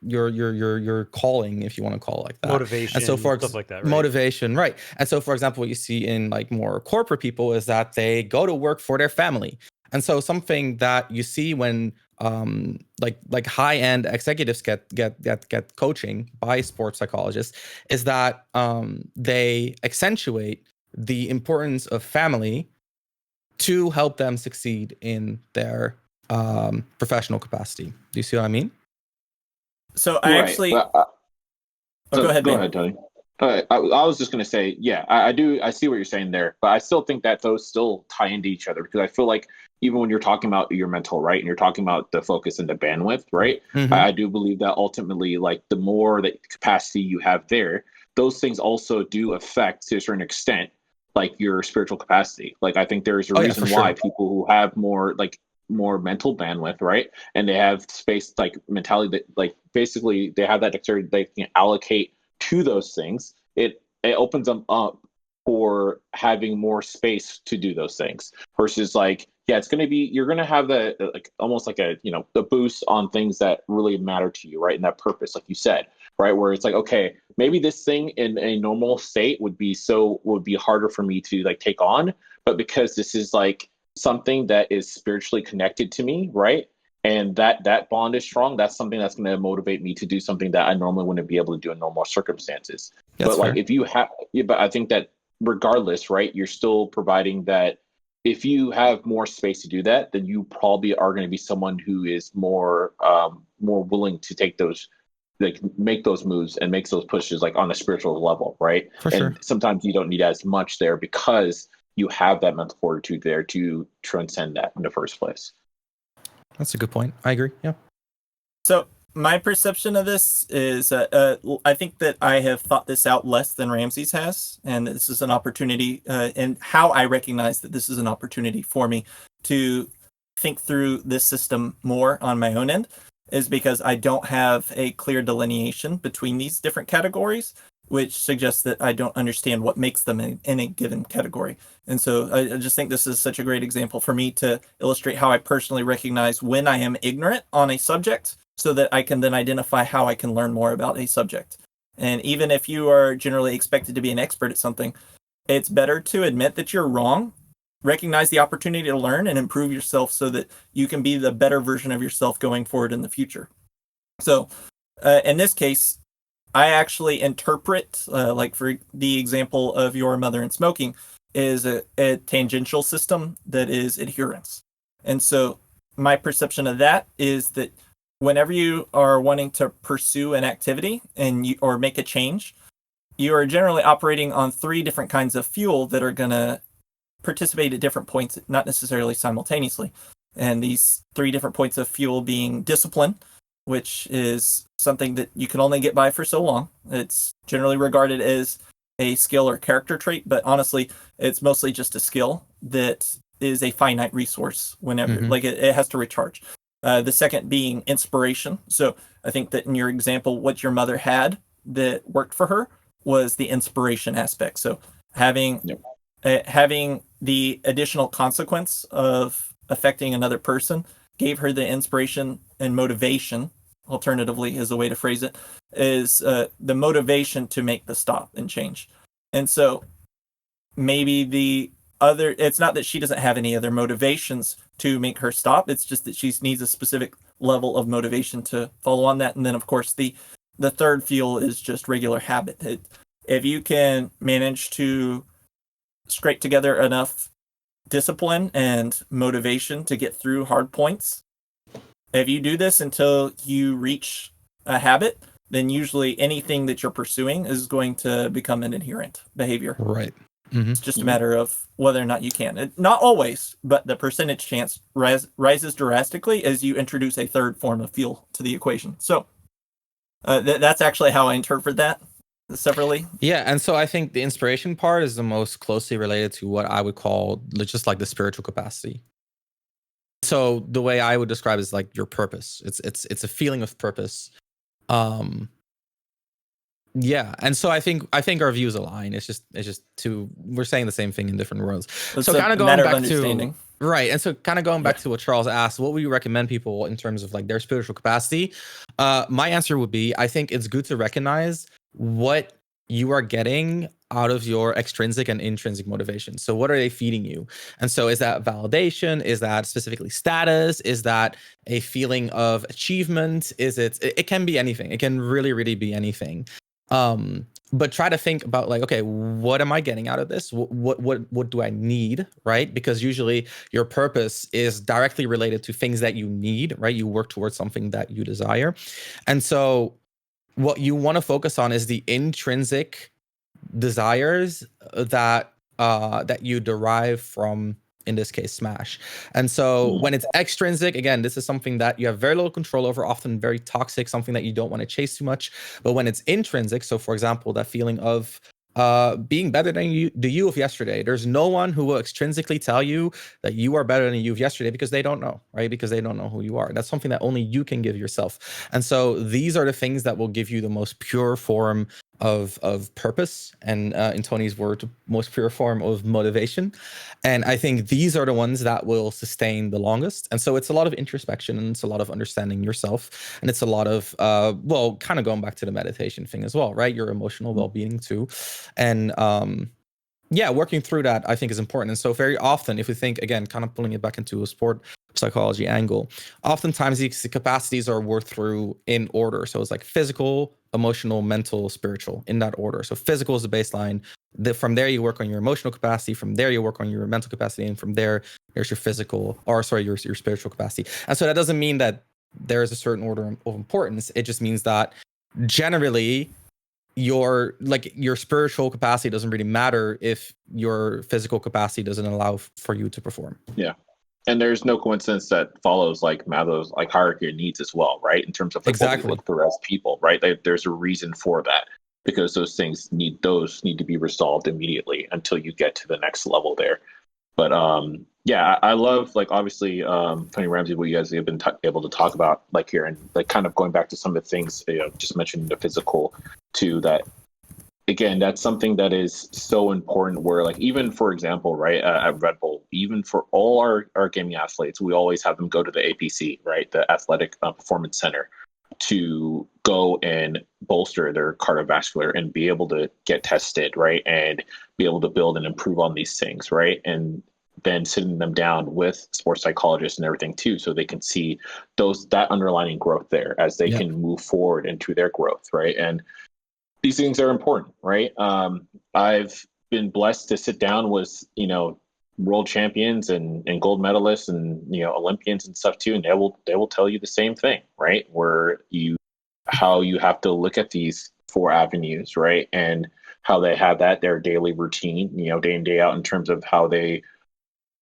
your calling, if you want to call it like that. Motivation, and so for stuff like that, right? motivation, right? And so, for example, what you see in like more corporate people is that they go to work for their family. And so, something that you see when like high end executives get coaching by sports psychologists is that they accentuate the importance of family to help them succeed in their professional capacity. Do you see what I mean? So I actually. Go ahead, Go man. ahead, Tony. I was just going to say, yeah, I do. I see what you're saying there, but I still think that those still tie into each other because I feel like even when you're talking about your mental, right, and you're talking about the focus and the bandwidth, right, I do believe that ultimately, like the more that capacity you have there, those things also do affect to a certain extent, like your spiritual capacity. Like I think there's a reason why people who have more mental bandwidth, right, and they have space like mentality that like basically they have that dexterity they can allocate to those things, it opens them up for having more space to do those things versus like, yeah, it's going to be, you're going to have the like almost like a, the boost on things that really matter to you, right? And that purpose, like you said, right, where it's like, okay, maybe this thing in a normal state would be harder for me to like take on, but because this is like something that is spiritually connected to me, right, and that bond is strong, that's something that's going to motivate me to do something that I normally wouldn't be able to do in normal circumstances. That's but like fair. If you have, but I think that regardless, right, you're still providing that if you have more space to do that, then you probably are going to be someone who is more willing to take those, like make those moves and make those pushes like on a spiritual level, right? For and sure. Sometimes you don't need as much there because you have that mental fortitude there to transcend that in the first place. That's a good point. I agree. Yeah. So my perception of this is I think that I have thought this out less than Ramses has, and this is an opportunity, and how I recognize that this is an opportunity for me to think through this system more on my own end is because I don't have a clear delineation between these different categories, which suggests that I don't understand what makes them in a given category. And so I just think this is such a great example for me to illustrate how I personally recognize when I am ignorant on a subject so that I can then identify how I can learn more about a subject. And even if you are generally expected to be an expert at something, it's better to admit that you're wrong, recognize the opportunity to learn and improve yourself so that you can be the better version of yourself going forward in the future. So in this case, I actually interpret, like for the example of your mother and smoking, is a tangential system that is adherence. And so my perception of that is that whenever you are wanting to pursue an activity or make a change, you are generally operating on 3 different kinds of fuel that are going to participate at different points, not necessarily simultaneously. And these 3 different points of fuel being discipline, which is something that you can only get by for so long. It's generally regarded as a skill or character trait, but honestly, it's mostly just a skill that is a finite resource whenever, like it has to recharge. The second being inspiration. So I think that in your example, what your mother had that worked for her was the inspiration aspect. So having the additional consequence of affecting another person gave her the inspiration and motivation, alternatively is a way to phrase it, is the motivation to make the stop and change. And so maybe it's not that she doesn't have any other motivations to make her stop, it's just that she needs a specific level of motivation to follow on that. And then of course the third fuel is just regular habit. If you can manage to scrape together enough discipline and motivation to get through hard points, if you do this until you reach a habit, then usually anything that you're pursuing is going to become an adherent behavior. Right. Mhm. It's just a matter of whether or not you can. Not always, but the percentage chance rises drastically as you introduce a third form of fuel to the equation. So that's actually how I interpret that separately. Yeah, and so I think the inspiration part is the most closely related to what I would call just like the spiritual capacity. So the way I would describe it is like your purpose. It's a feeling of purpose. Yeah, and so I think our views align. It's just we're saying the same thing in different worlds. It's So a kind of going matter of back understanding. to right, and so kind of going back to what Charles asked, what would you recommend people in terms of like their spiritual capacity? My answer would be I think it's good to recognize what you are getting out of your extrinsic and intrinsic motivation. So what are they feeding you? And so is that validation? Is that specifically status? Is that a feeling of achievement? It can be anything. It can really, really be anything. But try to think about like, okay, what am I getting out of this? What do I need, right? Because usually your purpose is directly related to things that you need, right? You work towards something that you desire. And so what you want to focus on is the intrinsic desires that you derive from, in this case, Smash. And so when it's extrinsic, again, this is something that you have very little control over, often very toxic, something that you don't want to chase too much. But when it's intrinsic, so for example, that feeling of being better than the you of yesterday, there's no one who will extrinsically tell you that you are better than you of yesterday because they don't know, right? Because they don't know who you are. That's something that only you can give yourself. And so these are the things that will give you the most pure form of purpose, and in Tony's word, most pure form of motivation. And I think these are the ones that will sustain the longest. And so it's a lot of introspection, and it's a lot of understanding yourself, and it's a lot of well, kind of going back to the meditation thing as well, right? Your emotional well-being too. And yeah, working through that I think is important. And so very often, if we think, again, kind of pulling it back into a sport psychology angle, oftentimes these capacities are worked through in order. So it's like physical, emotional, mental, spiritual, in that order. So physical is the baseline. From there you work on your emotional capacity. From there you work on your mental capacity, and from there's your physical, or sorry, your spiritual capacity. And so that doesn't mean that there is a certain order of importance. It just means that generally your spiritual capacity doesn't really matter if your physical capacity doesn't allow for you to perform. Yeah. And there's no coincidence that follows like Maslow's like hierarchy of needs as well, right? In terms of like what we look for as people, right? There's a reason for that, because those things need to be resolved immediately until you get to the next level there. But yeah, I love, like, obviously Tony Ramsey, what you guys have been able to talk about like here, and like kind of going back to some of the things, you know, just mentioning the physical too, that again, that's something that is so important, where like, even for example, right, at Red Bull, even for all our gaming athletes, we always have them go to the APC, right, the Athletic Performance Center, to go and bolster their cardiovascular and be able to get tested, right, and be able to build and improve on these things, right, and then sitting them down with sports psychologists and everything too, so they can see that underlying growth there as they can move forward into their growth, right. And these things are important, right? I've been blessed to sit down with, you know, world champions and gold medalists and, you know, Olympians and stuff too, and they will tell you the same thing, right? How you have to look at these four avenues, right? And how they have their daily routine, you know, day in, day out, in terms of how they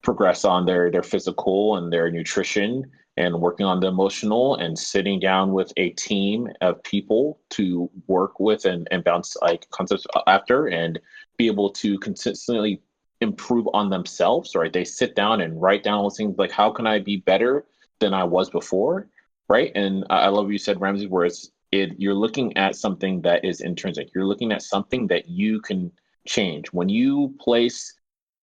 progress on their physical and their nutrition, and working on the emotional, and sitting down with a team of people to work with and bounce like concepts after, and be able to consistently improve on themselves, right? They sit down and write down all things like, how can I be better than I was before, right? And I love what you said, Ramses, where you're looking at something that is intrinsic. You're looking at something that you can change. When you place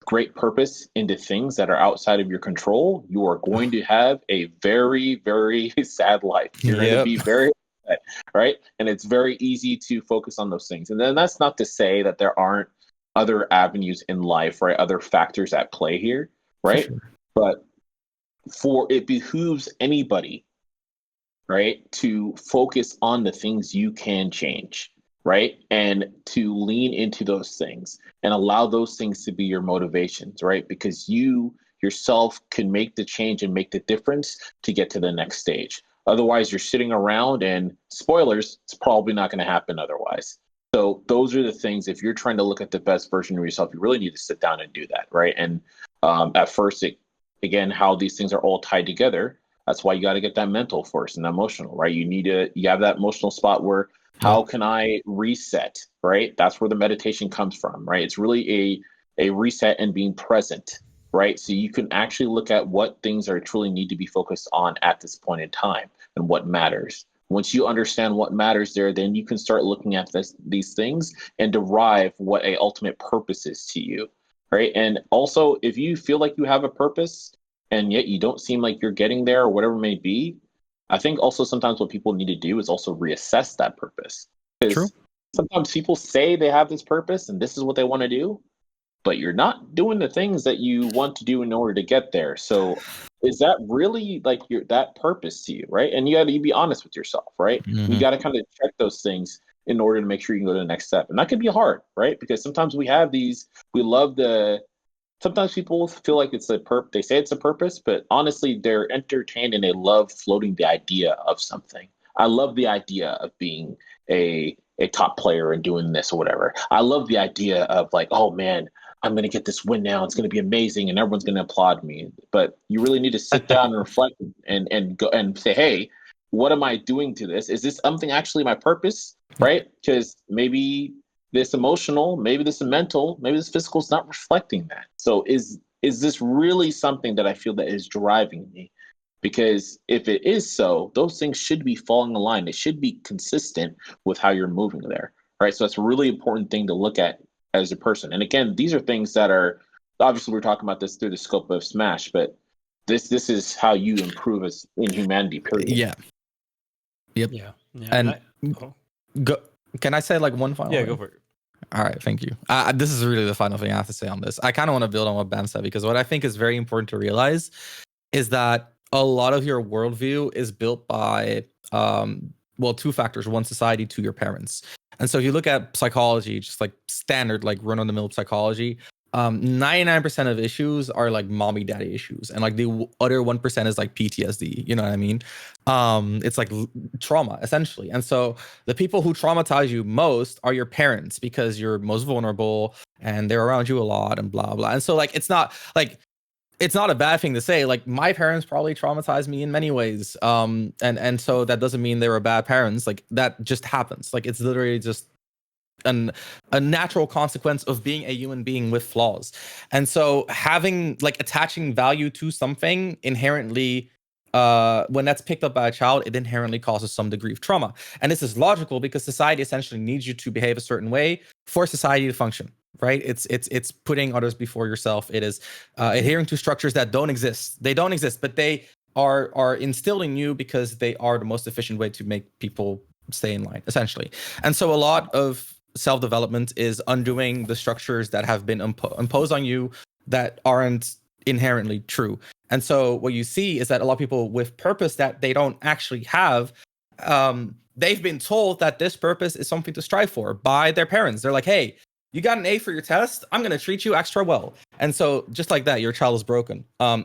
great purpose into things that are outside of your control, you are going to have a very, very sad life. You're going to be very upset, right? And it's very easy to focus on those things. And then that's not to say that there aren't other avenues in life, right? Other factors at play here, right? Sure. But it behooves anybody, right, to focus on the things you can change, right? And to lean into those things and allow those things to be your motivations, right? Because you yourself can make the change and make the difference to get to the next stage. Otherwise, you're sitting around, and spoilers, it's probably not going to happen otherwise. So those are the things, if you're trying to look at the best version of yourself, you really need to sit down and do that, right? And at first, again, how these things are all tied together, that's why you got to get that mental first and emotional, right? You have that emotional spot where how can I reset, right? That's where the meditation comes from, right? It's really a reset and being present, right? So you can actually look at what things are truly need to be focused on at this point in time and what matters. Once you understand what matters there, then you can start looking at these things and derive what a ultimate purpose is to you, right? And also, if you feel like you have a purpose and yet you don't seem like you're getting there or whatever it may be, I think also sometimes what people need to do is also reassess that purpose. True. Because sometimes people say they have this purpose and this is what they want to do, but you're not doing the things that you want to do in order to get there. So is that really like that purpose to you, right? And you got to be honest with yourself, right? You got to kind of check those things in order to make sure you can go to the next step. And that can be hard, right? Because sometimes we love sometimes people feel like it's they say it's a purpose, but honestly, they're entertained and they love floating the idea of something. I love the idea of being a top player and doing this or whatever. I love the idea of like, oh man, I'm going to get this win now. It's going to be amazing and everyone's going to applaud me. But you really need to sit down and reflect and go and say, hey, what am I doing to this? Is this something actually my purpose? Right? Because maybe this emotional, maybe this mental, maybe this physical is not reflecting that. So is this really something that I feel that is driving me? Because if it is so, those things should be falling in line. It should be consistent with how you're moving there. Right. So that's a really important thing to look at as a person. And again, these are things that are obviously we're talking about this through the scope of Smash, but this is how you improve as in humanity, period. Yeah. Yep. Yeah. And go, can I say like one final Yeah, thing? go for it. All right, thank you. This is really the final thing I have to say on this. I kind of want to build on what Bam said, because what I think is very important to realize is that a lot of your worldview is built by two factors: one, society; two, your parents. And so if you look at psychology, just like standard, like run-of-the-mill psychology, 99% of issues are like mommy daddy issues, and like the other 1% is like PTSD. You know what I mean? It's like trauma essentially. And so the people who traumatize you most are your parents, because you're most vulnerable and they're around you a lot and blah blah. And so like it's not a bad thing to say. Like my parents probably traumatized me in many ways. And so that doesn't mean they were bad parents. Like that just happens. Like it's literally just a natural consequence of being a human being with flaws. And so attaching value to something inherently, when that's picked up by a child, it inherently causes some degree of trauma. And this is logical because society essentially needs you to behave a certain way for society to function. Right? It's putting others before yourself. It is adhering to structures that don't exist. They don't exist, but they are instilled in you because they are the most efficient way to make people stay in line, essentially. And so a lot of self-development is undoing the structures that have been imposed on you that aren't inherently true. And so what you see is that a lot of people with purpose that they don't actually have, they've been told that this purpose is something to strive for by their parents. They're like, hey, you got an A for your test, I'm going to treat you extra well. And so just like that, your child is broken. I'm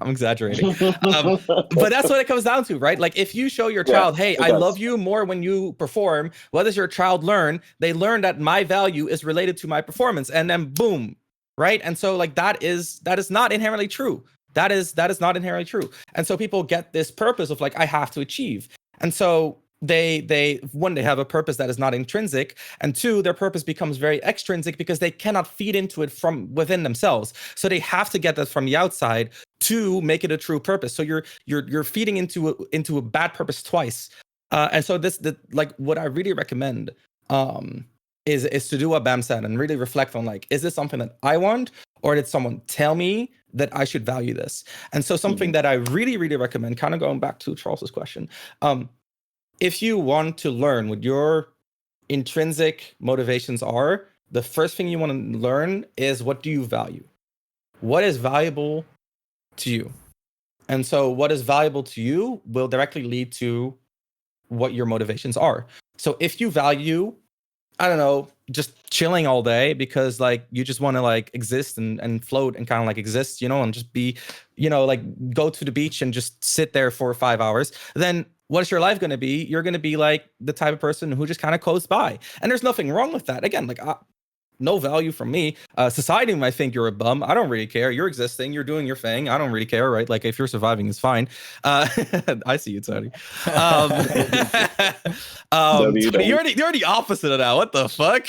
exaggerating. But that's what it comes down to, right? Like if you show your child, hey, I love you more when you perform, what does your child learn? They learn that my value is related to my performance, and then boom, right? And so like that is not inherently true. That is not inherently true. And so people get this purpose of like, I have to achieve. And so they have a purpose that is not intrinsic, and two, their purpose becomes very extrinsic because they cannot feed into it from within themselves. So they have to get that from the outside to make it a true purpose. So you're feeding into a bad purpose twice. And so like what I really recommend is to do what Bam said and really reflect on like, is this something that I want, or did someone tell me that I should value this? And so something that I really, really recommend, kind of going back to Charles's question, if you want to learn what your intrinsic motivations are, the first thing you want to learn is, what do you value? What is valuable to you? And so what is valuable to you will directly lead to what your motivations are. So if you value, I don't know, just chilling all day because like you just want to like exist and float and kind of like exist, and just be, like go to the beach and just sit there for 5 hours, then what's your life going to be? You're going to be like the type of person who just kind of coasts by. And there's nothing wrong with that. Again, like no value from me. Society might think you're a bum. I don't really care. You're existing. You're doing your thing. I don't really care, right? Like if you're surviving, it's fine. I see you, Tony. Tony, you're the opposite of that. What the fuck?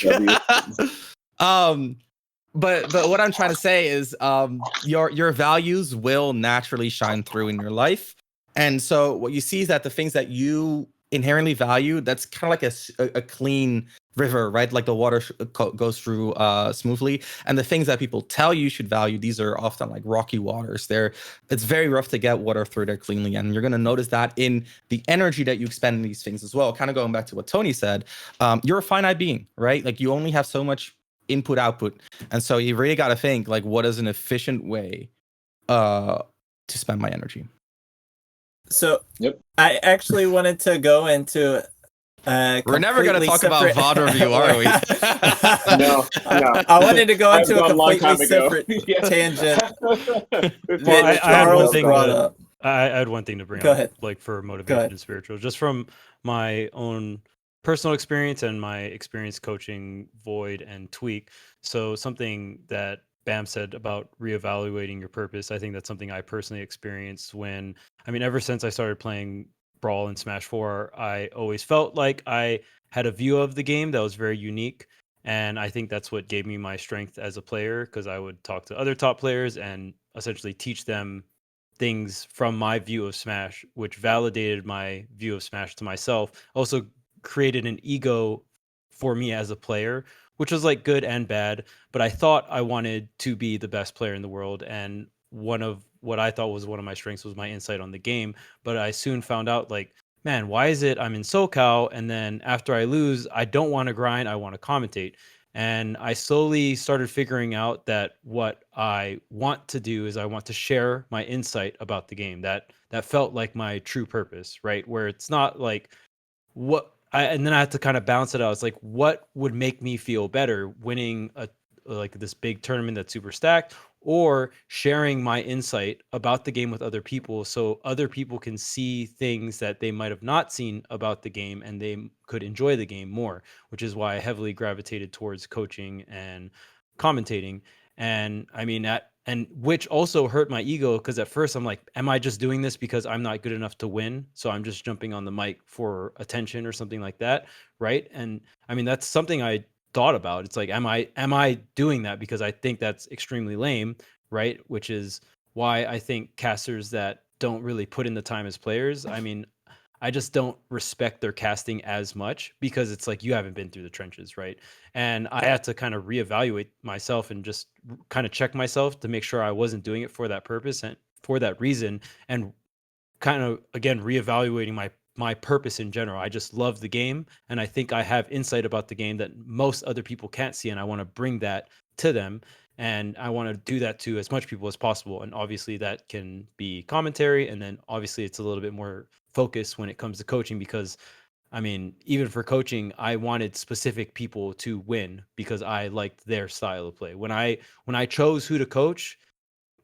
But what I'm trying to say is your values will naturally shine through in your life. And so what you see is that the things that you inherently value, that's kind of like a clean river, right? Like the water goes through smoothly. And the things that people tell you should value, these are often like rocky waters. It's very rough to get water through there cleanly. And you're going to notice that in the energy that you expend in these things as well. Kind of going back to what Tony said, you're a finite being, right? Like you only have so much input output. And so you really got to think like, what is an efficient way to spend my energy? So I actually wanted to go into we're never going to talk about Vod Review, are we? No. I wanted to go into a completely separate tangent. Well, I had one thing to bring Go up, ahead. like for motivation and spiritual, just from my own personal experience and my experience coaching Void and Tweak. So something that Bam said about reevaluating your purpose, I think that's something I personally experienced ever since I started playing Brawl and Smash 4, I always felt like I had a view of the game that was very unique. And I think that's what gave me my strength as a player, because I would talk to other top players and essentially teach them things from my view of Smash, which validated my view of Smash to myself. Also created an ego for me as a player, which was like good and bad. But I thought I wanted to be the best player in the world. And one of what I thought was one of my strengths was my insight on the game. But I soon found out, like, man, why is it I'm in SoCal and then after I lose, I don't want to grind, I want to commentate. And I slowly started figuring out that what I want to do is I want to share my insight about the game. That felt like my true purpose, right? Where it's not like and then I had to kind of balance it out. It's like, what would make me feel better, winning this big tournament that's super stacked, or sharing my insight about the game with other people, so other people can see things that they might have not seen about the game and they could enjoy the game more, which is why I heavily gravitated towards coaching and commentating. And which also hurt my ego, because at first I'm like, am I just doing this because I'm not good enough to win, so I'm just jumping on the mic for attention or something like that, right? And that's something I thought about. It's like, am I doing that because I think that's extremely lame, right? Which is why I think casters that don't really put in the time as players, I just don't respect their casting as much, because it's like, you haven't been through the trenches, right? And I had to kind of reevaluate myself and just kind of check myself to make sure I wasn't doing it for that purpose and for that reason, and kind of, again, reevaluating my purpose in general. I just love the game, and I think I have insight about the game that most other people can't see, and I want to bring that to them, and I want to do that to as much people as possible. And obviously that can be commentary, and then obviously it's a little bit more focused when it comes to coaching, because even for coaching, I wanted specific people to win because I liked their style of play. When I chose who to coach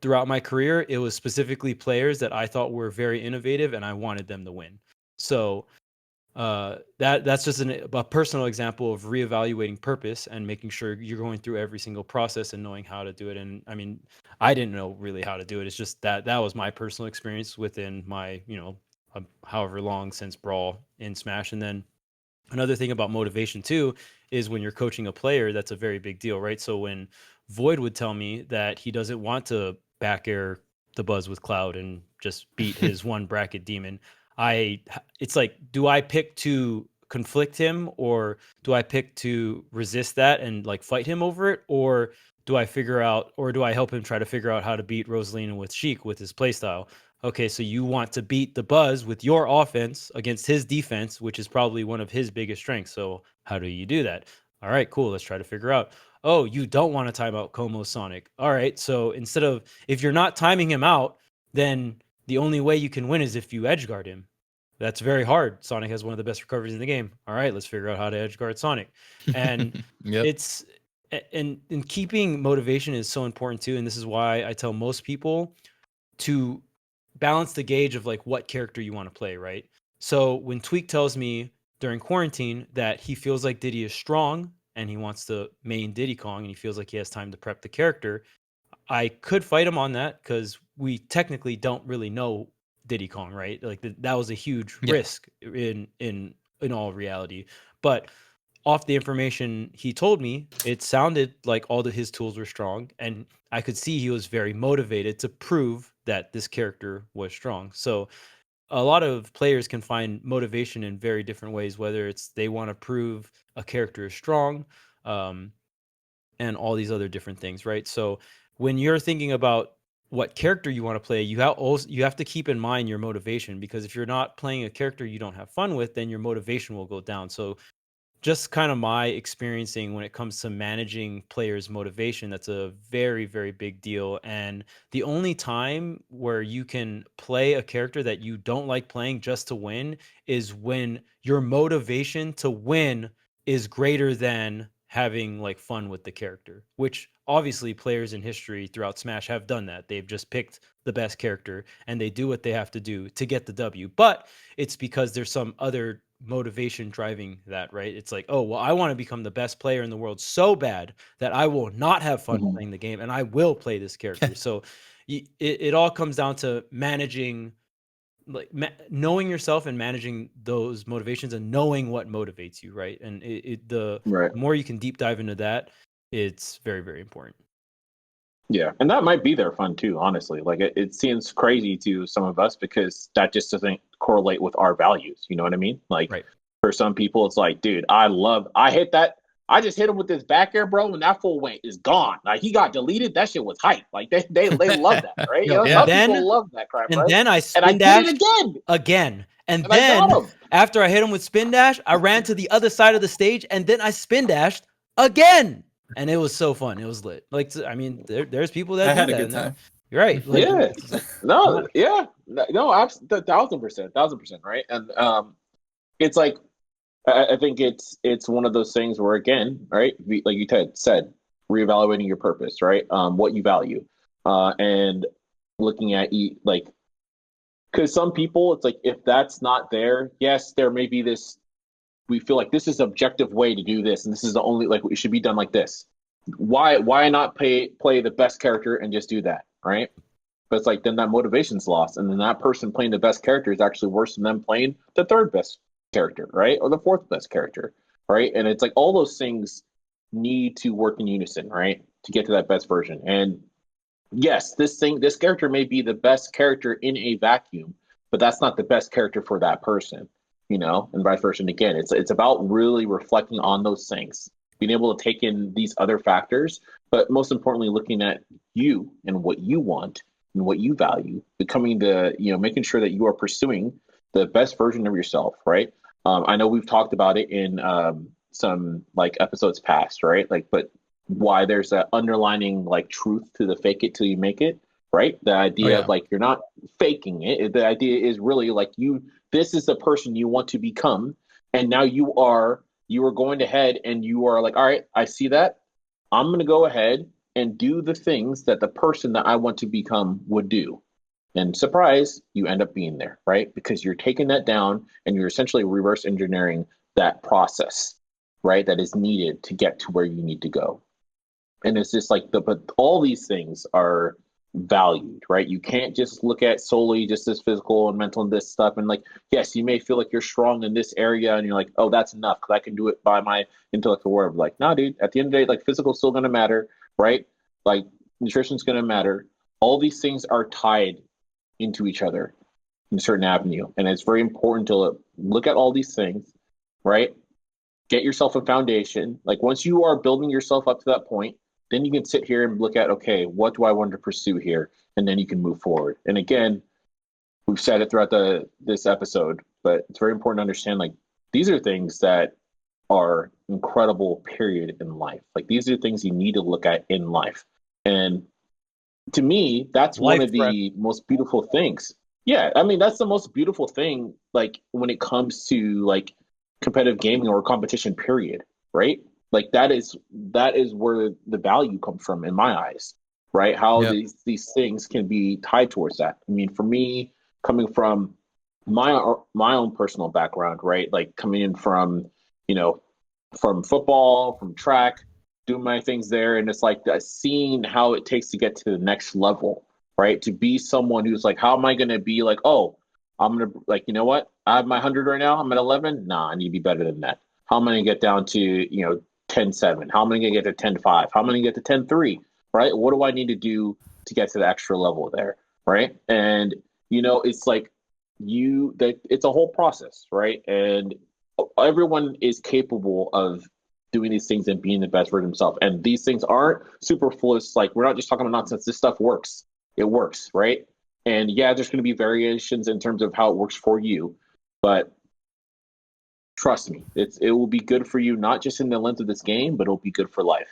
throughout my career, it was specifically players that I thought were very innovative and I wanted them to win. So that's just a personal example of reevaluating purpose and making sure you're going through every single process and knowing how to do it. And I didn't know really how to do it. It's just that was my personal experience within my, however long since Brawl in Smash. And then another thing about motivation too is when you're coaching a player, that's a very big deal, right? So when Void would tell me that he doesn't want to back air the Buzz with Cloud and just beat his one bracket demon, it's like, do I pick to conflict him, or do I pick to resist that and like fight him over it, or do I help him try to figure out how to beat Rosalina with Sheik with his playstyle? Okay, so you want to beat the Buzz with your offense against his defense, which is probably one of his biggest strengths. So how do you do that? All right, cool. Let's try to figure out. Oh, you don't want to time out Como Sonic. All right, so if you're not timing him out, then the only way you can win is if you edgeguard him. That's very hard. Sonic has one of the best recoveries in the game. All right, let's figure out how to edgeguard Sonic. And and keeping motivation is so important too. And this is why I tell most people to balance the gauge of like what character you want to play, right? So when Tweak tells me during quarantine that he feels like Diddy is strong and he wants to main Diddy Kong and he feels like he has time to prep the character, I could fight him on that because we technically don't really know Diddy Kong, right? Like that was a huge Yeah. risk in all reality. But off the information he told me, it sounded like all of his tools were strong, and I could see he was very motivated to prove that this character was strong. So a lot of players can find motivation in very different ways, whether it's they want to prove a character is strong, um, and all these other different things, right? So when you're thinking about what character you want to play, you have to keep in mind your motivation, because if you're not playing a character you don't have fun with, then your motivation will go down. So just kind of my experiencing when it comes to managing players' motivation, that's a very, very big deal. And the only time where you can play a character that you don't like playing just to win is when your motivation to win is greater than having like fun with the character, which obviously players in history throughout Smash have done that. They've just picked the best character and they do what they have to do to get the W. But it's because there's some other motivation driving that, right? It's like, oh, well, I want to become the best player in the world so bad that I will not have fun Mhm. playing the game and I will play this character. So it all comes down to managing, like knowing yourself and managing those motivations and knowing what motivates you, right? And the Right. more you can deep dive into that, it's very, very important. Yeah, and that might be their fun too, honestly. Like it seems crazy to some of us because that just doesn't correlate with our values. You know what I mean? Like Right. for some people, it's like, dude, I hit that. I just hit him with this back air, bro, and that full weight is gone. Like he got deleted. That shit was hype. Like they love that, right? You Yo, know, And yeah. some then people love that crap, and right? then I And I spin did it dashed again. And and I got then him. after I hit him with spin dash, I ran to the other side of the stage and then I spin dashed again. And it was so fun. It was lit. Like, I mean, there's people that I do had a that. good And time. you're right. Like, Yeah, it's like, no, yeah, no, 1,000%, right? And it's like I think it's one of those things where again, right, like you said, reevaluating your purpose, right? What you value, and looking at like because some people, it's like if that's not there, yes, there may be this. We feel like this is an objective way to do this, and this is the only like it should be done like this. Why not play the best character and just do that, right? But it's like then that motivation's lost, and then that person playing the best character is actually worse than them playing the third best character, right, or the fourth best character, right? And it's like all those things need to work in unison, right, to get to that best version. And yes, this character may be the best character in a vacuum, but that's not the best character for that person, you know, and vice versa. And again, it's about really reflecting on those things, being able to take in these other factors, but most importantly, looking at you and what you want and what you value, becoming making sure that you are pursuing the best version of yourself, right? I know we've talked about it in some like episodes past, right? Like, but why there's that underlining like truth to the fake it till you make it, right? The Oh idea yeah. of like you're not faking it. The idea is really like this is the person you want to become, and now you are going ahead and you are like, all right, I see that. I'm going to go ahead and do the things that the person that I want to become would do. And surprise, you end up being there, right? Because you're taking that down and you're essentially reverse engineering that process, right? That is needed to get to where you need to go. And it's just like but all these things are valued, right? You can't just look at solely just this physical and mental and this stuff. And like, yes, you may feel like you're strong in this area and you're like, oh, that's enough because I can do it by my intellect or whatever. Like, nah, dude, at the end of the day, like physical is still gonna matter, right? Like nutrition's gonna matter. All these things are tied into each other in a certain avenue. And it's very important to look at all these things, right? Get yourself a foundation. Like once you are building yourself up to that point, then you can sit here and look at, okay, what do I want to pursue here? And then you can move forward. And again, we've said it throughout this episode, but it's very important to understand like these are things that are incredible period in life. Like these are things you need to look at in life. And to me, that's one life of threat. the most beautiful things. Yeah, I mean that's the most beautiful thing like when it comes to like competitive gaming or competition period, right? Like that is where the value comes from in my eyes, right? How Yeah. these things can be tied towards that. I mean, for me, coming from my own personal background, right? Like coming in from, you know, from football, from track, doing my things there, and it's like seeing how it takes to get to the next level, right? To be someone who's like, how am I going to be like, oh, I'm gonna like, you know what? I have my 100 right now. I'm at 11. Nah, I need to be better than that. How am I gonna get down to 10-7? How am I gonna get to 10-5? How am I gonna get to 10-3? Right? What do I need to do to get to the extra level there? Right? And it's like it's a whole process, right? And everyone is capable of doing these things and being the best for themselves. And these things aren't superfluous. Like, we're not just talking about nonsense. This stuff works. It works, right? And yeah, there's going to be variations in terms of how it works for you, but trust me, it will be good for you, not just in the lens of this game, but it'll be good for life.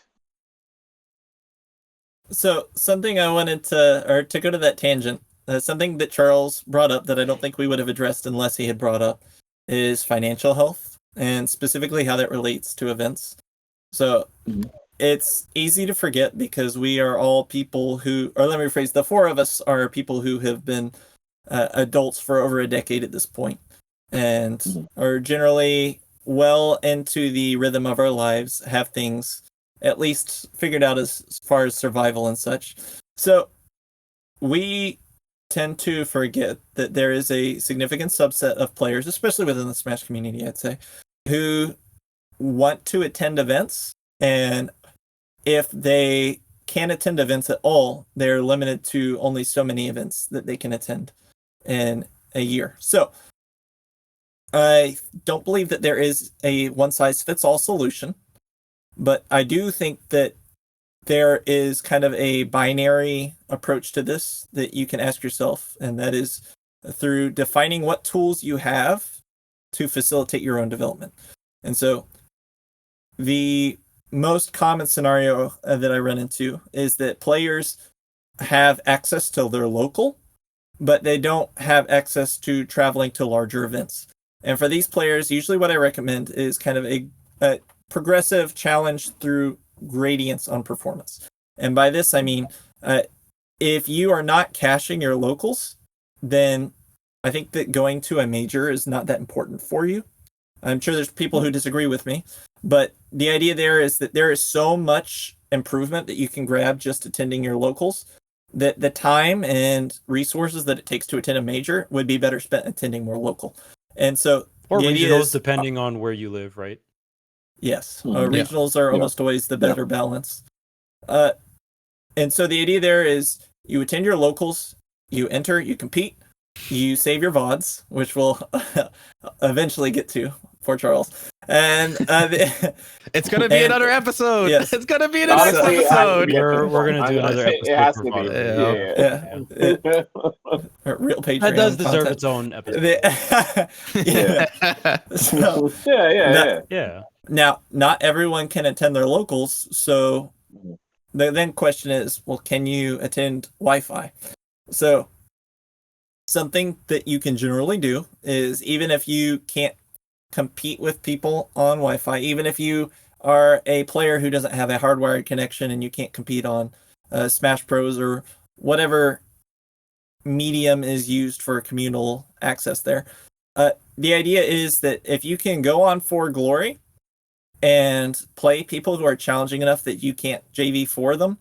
So something I wanted to go to that tangent, something that Charles brought up that I don't think we would have addressed unless he had brought up is financial health, and specifically how that relates to events. So it's easy to forget because we are all people who, or let me rephrase, the four of us are people who have been adults for over a decade at this point and are generally well into the rhythm of our lives, have things at least figured out as far as survival and such. So we tend to forget that there is a significant subset of players, especially within the Smash community, I'd say, who want to attend events, and if they can't attend events at all, they're limited to only so many events that they can attend in a year. So I don't believe that there is a one-size-fits-all solution, but I do think that there is kind of a binary approach to this that you can ask yourself, and that is through defining what tools you have to facilitate your own development. And so the most common scenario that I run into is that players have access to their local, but they don't have access to traveling to larger events. And for these players, usually what I recommend is kind of a progressive challenge through gradients on performance. And by this, I mean, if you are not cashing your locals, then I think that going to a major is not that important for you. I'm sure there's people who disagree with me, but the idea there is that there is so much improvement that you can grab just attending your locals that the time and resources that it takes to attend a major would be better spent attending more local. And so or the idea regionals, is, depending on where you live, right? yes, regionals are almost always the better balance. And so the idea there is you attend your locals, you enter, you compete, you save your VODs, which we'll eventually get to for Charles. And it's going to be another episode. Yes. It's going to be the next episode. We're going to do another episode. It has to be. Yeah. Real Patreon. That does deserve content. its own episode. Yeah. Now, not everyone can attend their locals, so the then question is, well, can you attend Wi-Fi? So something that you can generally do is, even if you can't compete with people on Wi-Fi, even if you are a player who doesn't have a hardwired connection and you can't compete on Smash Bros or whatever medium is used for communal access there, the idea is that if you can go on For Glory and play people who are challenging enough that you can't JV for them,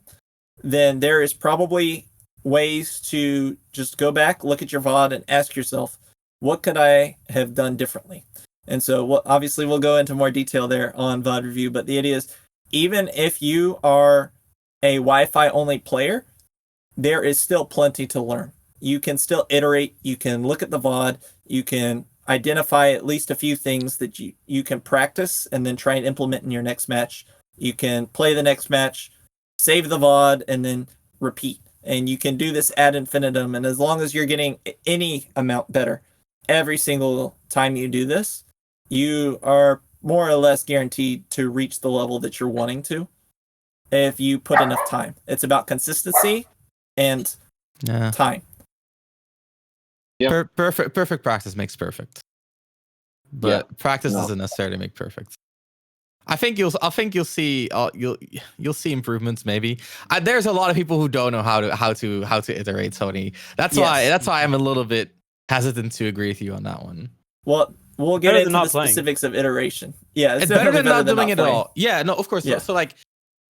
then there is probably ways to just go back, look at your VOD, and ask yourself, what could I have done differently? And so obviously we'll go into more detail there on Vod Review, but the idea is, even if you are a Wi-Fi only player, there is still plenty to learn. You can still iterate, you can look at the VOD, you can identify at least a few things that you can practice and then try and implement in your next match. You can play the next match, save the VOD, and then repeat. And you can do this ad infinitum, and as long as you're getting any amount better every single time you do this, you are more or less guaranteed to reach the level that you're wanting to if you put enough time. It's about consistency and time. Yeah. Perfect practice makes perfect, but practice doesn't necessarily make perfect. I think you'll see you'll see improvements. Maybe there's a lot of people who don't know how to iterate Sony. That's why I'm a little bit hesitant to agree with you on that one. Well, we'll get Better than into not the playing. specifics of iteration. Yeah, It's better than not than doing it at playing. all. Yeah, no, of course. Yeah. So like,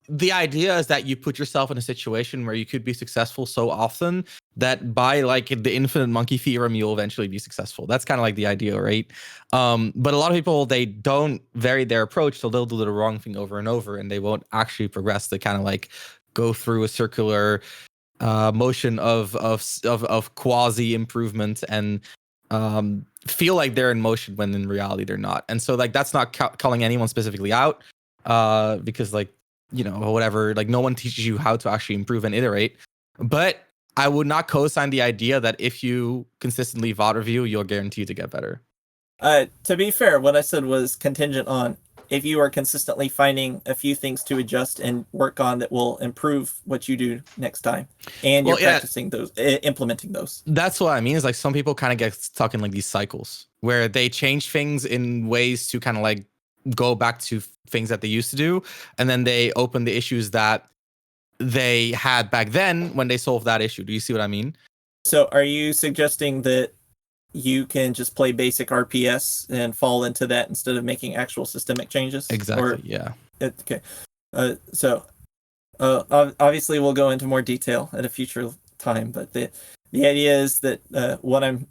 the idea is that you put yourself in a situation where you could be successful so often that by like the infinite monkey theorem, you'll eventually be successful. That's kind of like the idea, right? But a lot of people, they don't vary their approach, so they'll do the wrong thing over and over, and they won't actually progress to kind of like go through a circular motion of quasi improvement and feel like they're in motion when in reality they're not. And so like that's not calling anyone specifically out because like, you know, whatever, like no one teaches you how to actually improve and iterate. But I would not co-sign the idea that if you consistently Vod review, you're guaranteed to get better. To be fair, what I said was contingent on if you are consistently finding a few things to adjust and work on that will improve what you do next time, and you're practicing those, implementing those. That's what I mean. Is like some people kind of get stuck in like these cycles where they change things in ways to kind of like go back to things that they used to do, and then they open the issues that they had back then when they solved that issue. Do you see what I mean? So are you suggesting that you can just play basic RPS and fall into that instead of making actual systemic changes? Exactly. Yeah. Okay. So obviously we'll go into more detail at a future time, but the idea is that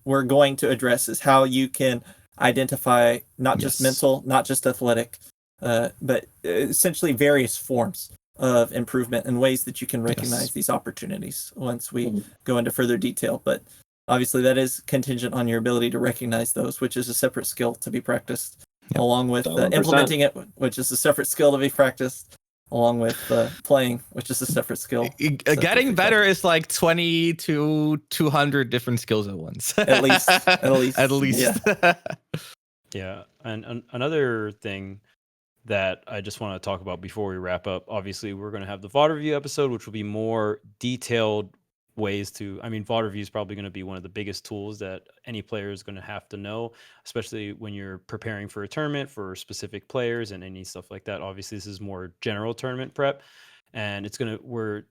we're going to address is how you can identify not just mental, not just athletic, but essentially various forms of improvement and ways that you can recognize these opportunities once we go into further detail. But obviously that is contingent on your ability to recognize those, which is a separate skill to be practiced, along with implementing it, which is a separate skill to be practiced, along with playing, which is a separate skill. Getting better is like 20 to 200 different skills at once. At least. Yeah. And another thing that I just want to talk about before we wrap up, obviously we're going to have the Vod review episode, which will be more detailed ways to, I mean, Vod review is probably going to be one of the biggest tools that any player is going to have to know, especially when you're preparing for a tournament for specific players and any stuff like that. Obviously this is more general tournament prep, and we're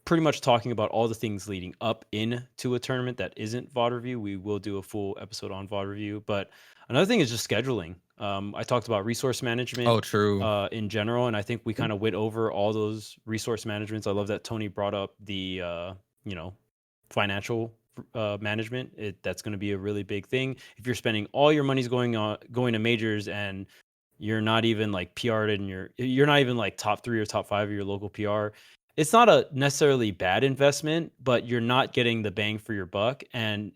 pretty much talking about all the things leading up into a tournament that isn't Vod review. We will do a full episode on Vod review, but another thing is just scheduling. I talked about resource management. Oh, true. In general, and I think we kind of went over all those resource managements. I love that Tony brought up the financial management. That's going to be a really big thing. If you're spending all your money's going to majors and you're not even like PR'd and you're not even like top 3 or top 5 of your local PR, it's not a necessarily bad investment, but you're not getting the bang for your buck. And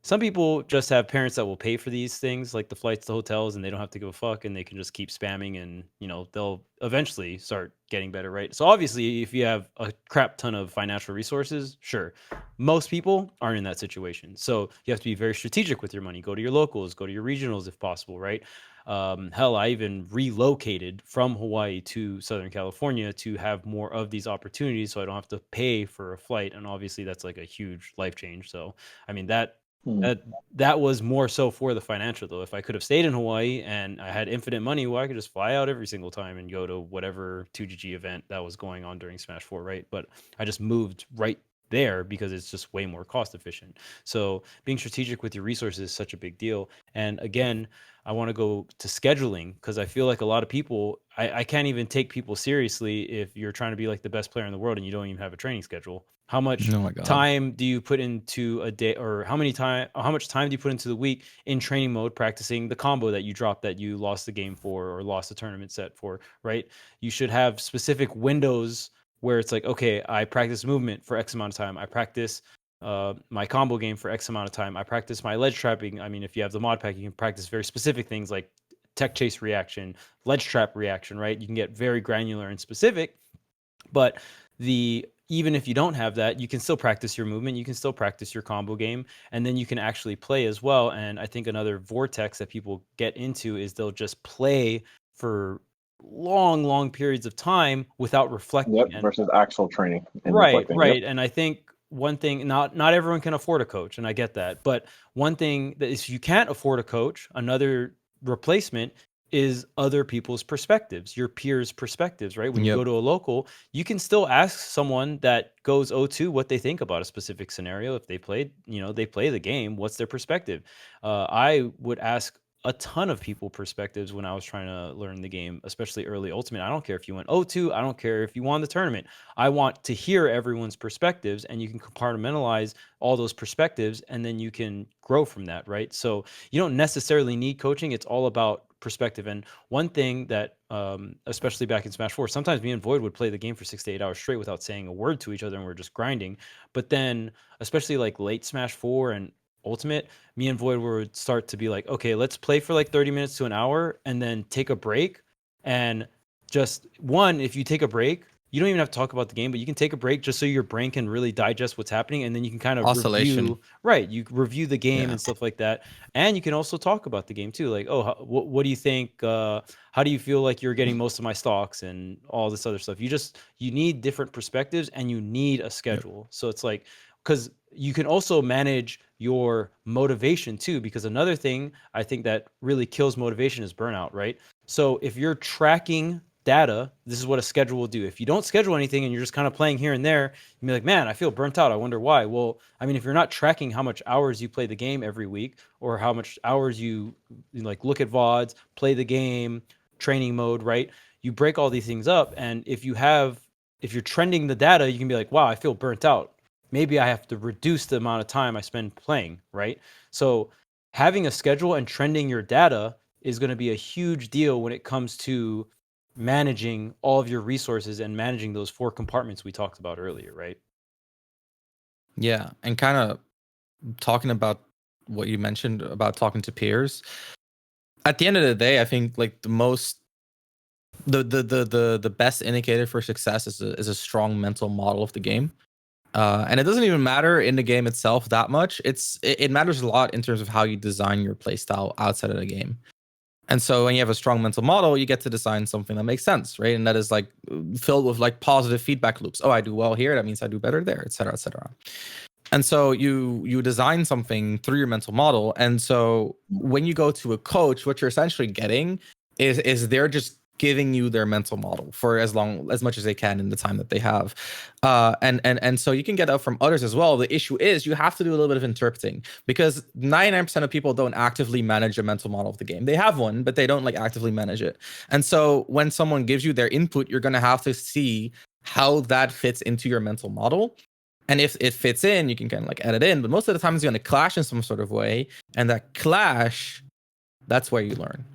some people just have parents that will pay for these things, like the flights, the hotels, and they don't have to give a fuck, and they can just keep spamming, and they'll eventually start getting better, right? So obviously, if you have a crap ton of financial resources, sure. Most people aren't in that situation, so you have to be very strategic with your money. Go to your locals, go to your regionals if possible, right? Hell, I even relocated from Hawaii to Southern California to have more of these opportunities, so I don't have to pay for a flight, and obviously that's like a huge life change. So I mean that was more so for the financial, though. If I could have stayed in Hawaii and I had infinite money, well, I could just fly out every single time and go to whatever 2GG event that was going on during Smash 4, right? But I just moved right there because it's just way more cost efficient. So being strategic with your resources is such a big deal. And again, I want to go to scheduling, because I feel like a lot of people, I can't even take people seriously if you're trying to be like the best player in the world and you don't even have a training schedule. How much time do you put into a day, or how much time do you put into the week in training mode practicing the combo that you dropped that you lost the game for or lost a tournament set for, right? You should have specific windows where it's like, okay, I practice movement for X amount of time. I practice my combo game for X amount of time. I practice my ledge trapping. I mean, if you have the mod pack, you can practice very specific things like tech chase reaction, ledge trap reaction, right? You can get very granular and specific, but even if you don't have that, you can still practice your movement. You can still practice your combo game, and then you can actually play as well. And I think another vortex that people get into is they'll just play for long periods of time without reflecting. Yep, versus actual training. And right. reflecting. Yep. And I think one thing, not everyone can afford a coach, and I get that. But one thing that is, you can't afford a coach, another replacement is other people's perspectives, your peers' perspectives, right? When you Yep. go to a local, you can still ask someone that goes O2 what they think about a specific scenario. If they played, they play the game, what's their perspective? I would ask a ton of people perspectives when I was trying to learn the game, especially early Ultimate. I don't care if you went O2, I don't care if you won the tournament. I want to hear everyone's perspectives, and you can compartmentalize all those perspectives, and then you can grow from that, right? So you don't necessarily need coaching. It's all about perspective. And one thing that, especially back in Smash 4, sometimes me and Void would play the game for 6 to 8 hours straight without saying a word to each other, and we're just grinding. But then, especially like late Smash 4 and Ultimate, me and Void would start to be like, okay, let's play for like 30 minutes to an hour and then take a break. And just if you take a break, you don't even have to talk about the game, but you can take a break just so your brain can really digest what's happening, and then you can kind of Oscillation. you review the game and stuff like that. And you can also talk about the game too, like, oh, what do you think? How do you feel like you're getting most of my stocks and all this other stuff? You need different perspectives, and you need a schedule. So it's like, because you can also manage your motivation too, because another thing I think that really kills motivation is burnout, right? So if you're tracking data, this is what a schedule will do. If you don't schedule anything and you're just kind of playing here and there, you'll be like, man, I feel burnt out. I wonder why. Well, I mean, if you're not tracking how much hours you play the game every week, or how much hours you like look at VODs, play the game, training mode, right? You break all these things up. And if you're trending the data, you can be like, wow, I feel burnt out. Maybe I have to reduce the amount of time I spend playing, right? So having a schedule and trending your data is going to be a huge deal when it comes to managing all of your resources and managing those 4 compartments we talked about earlier, right? Yeah, and kind of talking about what you mentioned about talking to peers. At the end of the day, I think like the best indicator for success is a strong mental model of the game. And it doesn't even matter in the game itself that much. It matters a lot in terms of how you design your playstyle outside of the game. And so when you have a strong mental model, you get to design something that makes sense, right? And that is like filled with like positive feedback loops. Oh, I do well here, that means I do better there, et cetera, et cetera. And so you design something through your mental model. And so when you go to a coach, what you're essentially getting is they're just giving you their mental model for as much as they can in the time that they have. And so you can get that from others as well. The issue is you have to do a little bit of interpreting, because 99% of people don't actively manage a mental model of the game. They have one, but they don't like actively manage it. And so when someone gives you their input, you're going to have to see how that fits into your mental model. And if it fits in, you can kind of like add it in. But most of the time it's going to clash in some sort of way. And that clash, that's where you learn.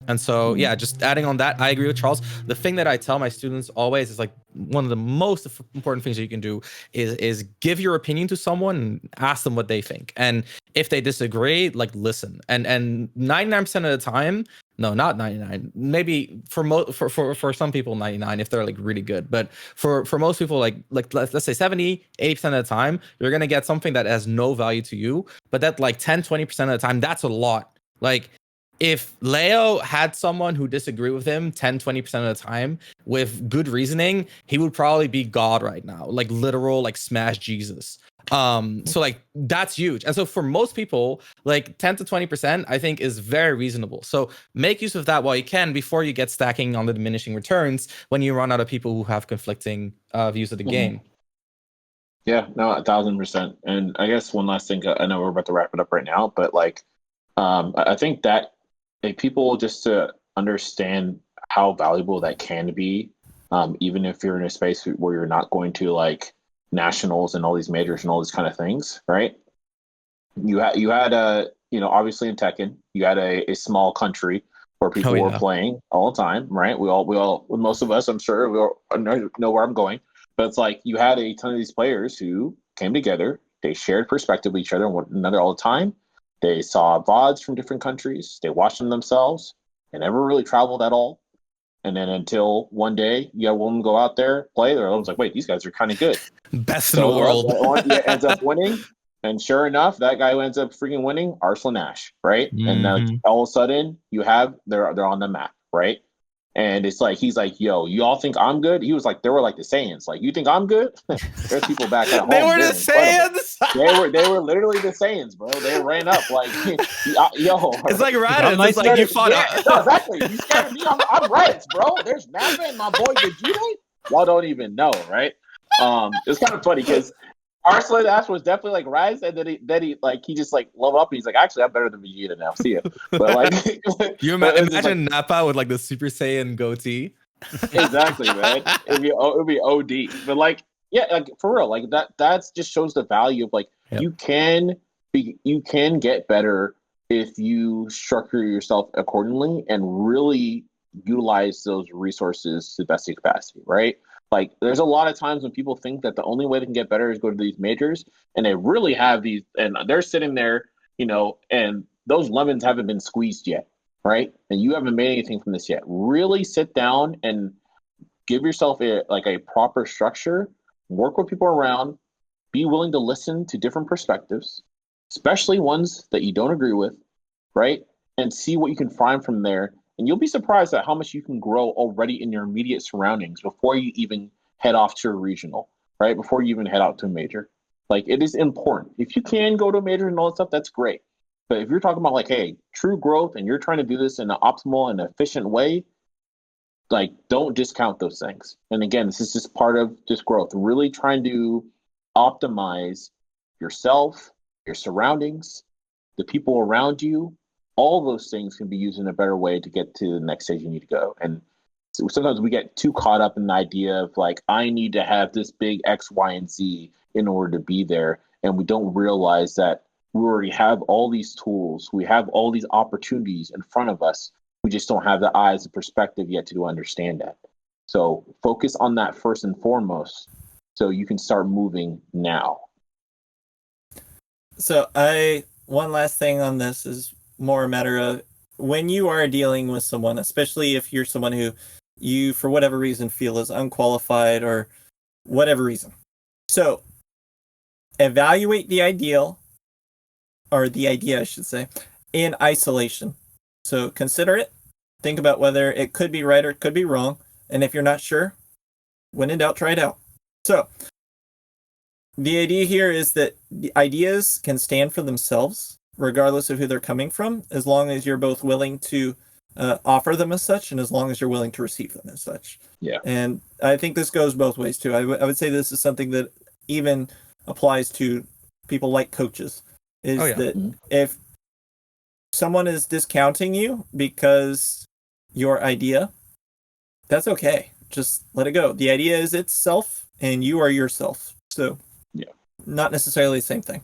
And so, yeah, just adding on that, I agree with Charles. The thing that I tell my students always is like one of the most important things that you can do is give your opinion to someone and ask them what they think. And if they disagree, like listen. And 99% of the time, no, not 99. Maybe for some people 99 if they're like really good. But for most people, like let's say 70, 80% of the time, you're gonna get something that has no value to you. But that like 10, 20% of the time, that's a lot. Like if Leo had someone who disagreed with him 10, 20% of the time with good reasoning, he would probably be God right now, like literal, like smash Jesus. So like that's huge. And so for most people, like 10 to 20%, I think is very reasonable. So make use of that while you can before you get stacking on the diminishing returns when you run out of people who have conflicting views of the game. Yeah, no, 1,000%. And I guess one last thing, I know we're about to wrap it up right now, but like, I think that people just to understand how valuable that can be, even if you're in a space where you're not going to like nationals and all these majors and all these kind of things, right? You had obviously in Tekken, you had a small country where people were playing all the time, right? We all, most of us, I'm sure, we all know where I'm going. But it's like you had a ton of these players who came together, they shared perspective with each other and one another all the time. They saw VODs from different countries. They watched them themselves. They never really traveled at all. And then until one day, you have one go out there, play. They're almost like, wait, these guys are kind of good. Best in the world. Ends up winning. And sure enough, that guy who ends up freaking winning, Arslan Ash, right? And all of a sudden, they're on the map, right? And it's like he's like, "Yo, you all think I'm good?" He was like, "They were like the Saiyans. Like, you think I'm good?" There's people back at home. They were They're the incredible. Saiyans. They were literally the Saiyans, bro. They ran up like, yo. It's like got Raditz. my It's like you fought. Yeah, no, exactly. You scared me. I'm right, bro. There's Nappa and my boy Vegeta. Y'all don't even know, right? It's kind of funny because Arslan Ash was definitely like Rise, and then he just like leveled up. And he's like, actually, I'm better than Vegeta now. See ya. But like, You imagine Nappa with like the Super Saiyan goatee. exactly, man. It'd be OD. But like, yeah, like for real, like that's just shows the value of like Yep. you can get better if you structure yourself accordingly and really utilize those resources to the best of your capacity, right? Like there's a lot of times when people think that the only way they can get better is go to these majors, and they really have these, and they're sitting there, and those lemons haven't been squeezed yet, right? And you haven't made anything from this yet. Really sit down and give yourself a proper structure, work with people around, be willing to listen to different perspectives, especially ones that you don't agree with, right? And see what you can find from there. And you'll be surprised at how much you can grow already in your immediate surroundings before you even head off to a regional, right? Before you even head out to a major. Like it is important. If you can go to a major and all that stuff, that's great. But if you're talking about like, hey, true growth and you're trying to do this in an optimal and efficient way, like don't discount those things. And again, this is just part of just growth. Really trying to optimize yourself, your surroundings, the people around you. All those things can be used in a better way to get to the next stage you need to go. And so sometimes we get too caught up in the idea of like, I need to have this big X, Y, and Z in order to be there. And we don't realize that we already have all these tools. We have all these opportunities in front of us. We just don't have the eyes and perspective yet to understand that. So focus on that first and foremost so you can start moving now. So one last thing on this is more a matter of when you are dealing with someone, especially if you're someone who you, for whatever reason, feel is unqualified or whatever reason. So evaluate the idea, I should say, in isolation. So consider it, think about whether it could be right or it could be wrong. And if you're not sure, when in doubt, try it out. So the idea here is that the ideas can stand for themselves, regardless of who they're coming from, as long as you're both willing to offer them as such, and as long as you're willing to receive them as such. Yeah. And I think this goes both ways too. I would say this is something that even applies to people like coaches, is that if someone is discounting you because your idea, that's okay. Just let it go. The idea is itself, and you are yourself. So yeah, not necessarily the same thing.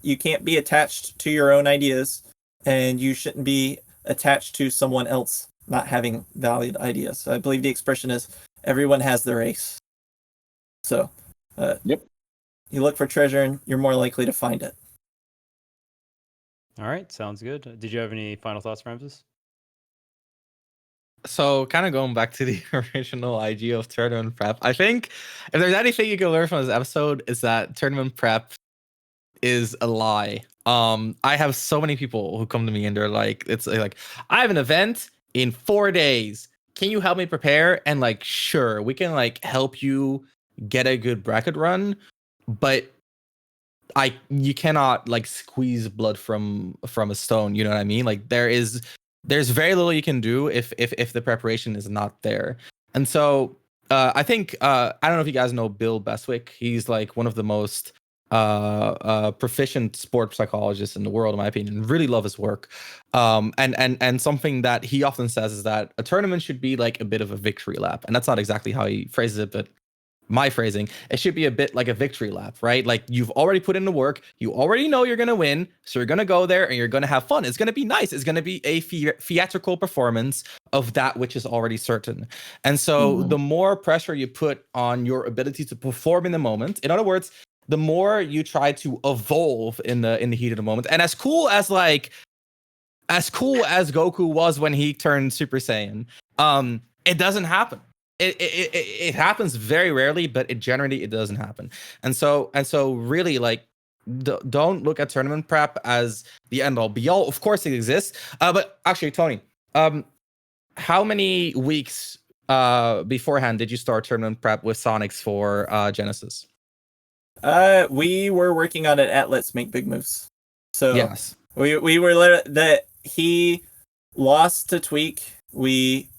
You can't be attached to your own ideas, and you shouldn't be attached to someone else not having valid ideas. So I believe the expression is everyone has their ace. So you look for treasure and you're more likely to find it. All right, sounds good. Did you have any final thoughts, Ramses? So kind of going back to the original idea of tournament prep, I think if there's anything you can learn from this episode, is that tournament prep is a lie. I have so many people who come to me and they're like, it's like, I have an event in 4 days. Can you help me prepare? And like, sure, we can like help you get a good bracket run, but you cannot like squeeze blood from a stone. You know what I mean? Like there's very little you can do if the preparation is not there. And so I think I don't know if you guys know Bill Beswick. He's like one of the most proficient sport psychologists in the world, in my opinion. Really love his work. And something that he often says is that a tournament should be like a bit of a victory lap. And that's not exactly how he phrases it, but my phrasing, it should be a bit like a victory lap, right? Like you've already put in the work, you already know you're going to win, so you're going to go there and you're going to have fun. It's going to be nice. It's going to be a theatrical performance of that which is already certain. And so the more pressure you put on your ability to perform in the moment, in other words, the more you try to evolve in the heat of the moment. And as cool as Goku was when he turned Super Saiyan, it doesn't happen. It happens very rarely, but it doesn't happen. And so really, like, don't look at tournament prep as the end all be all. Of course it exists, but actually, Tony, how many weeks beforehand did you start tournament prep with Sonics for Genesis? We were working on it at Let's Make Big Moves. So Yes. we were that he lost to Tweak. We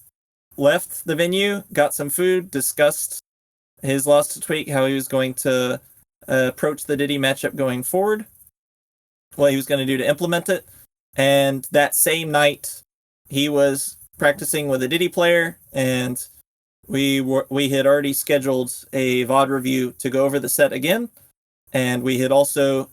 left the venue, got some food, discussed his loss to Tweak, how he was going to approach the Diddy matchup going forward, what he was going to do to implement it. And that same night, he was practicing with a Diddy player, and we had already scheduled a Vod review to go over the set again, and we had also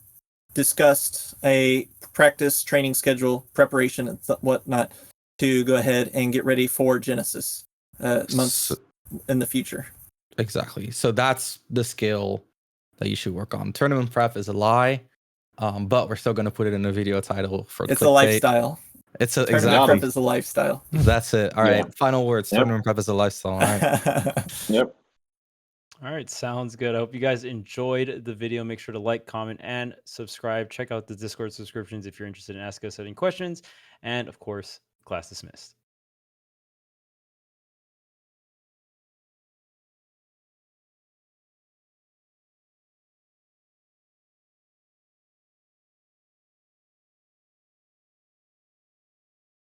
discussed a practice training schedule preparation and whatnot to go ahead and get ready for Genesis months in the future. Exactly. So that's the skill that you should work on. Tournament prep is a lie, but we're still going to put it in a video title for It's clickbait. a lifestyle. It's a Tournament exactly. prep is a lifestyle. That's it. All right. Yeah. Final words. Yep. Tournament prep is a lifestyle. All right. Yep. All right, sounds good. I hope you guys enjoyed the video. Make sure to like, comment, and subscribe. Check out the Discord subscriptions if you're interested in asking us any questions. And of course, class dismissed.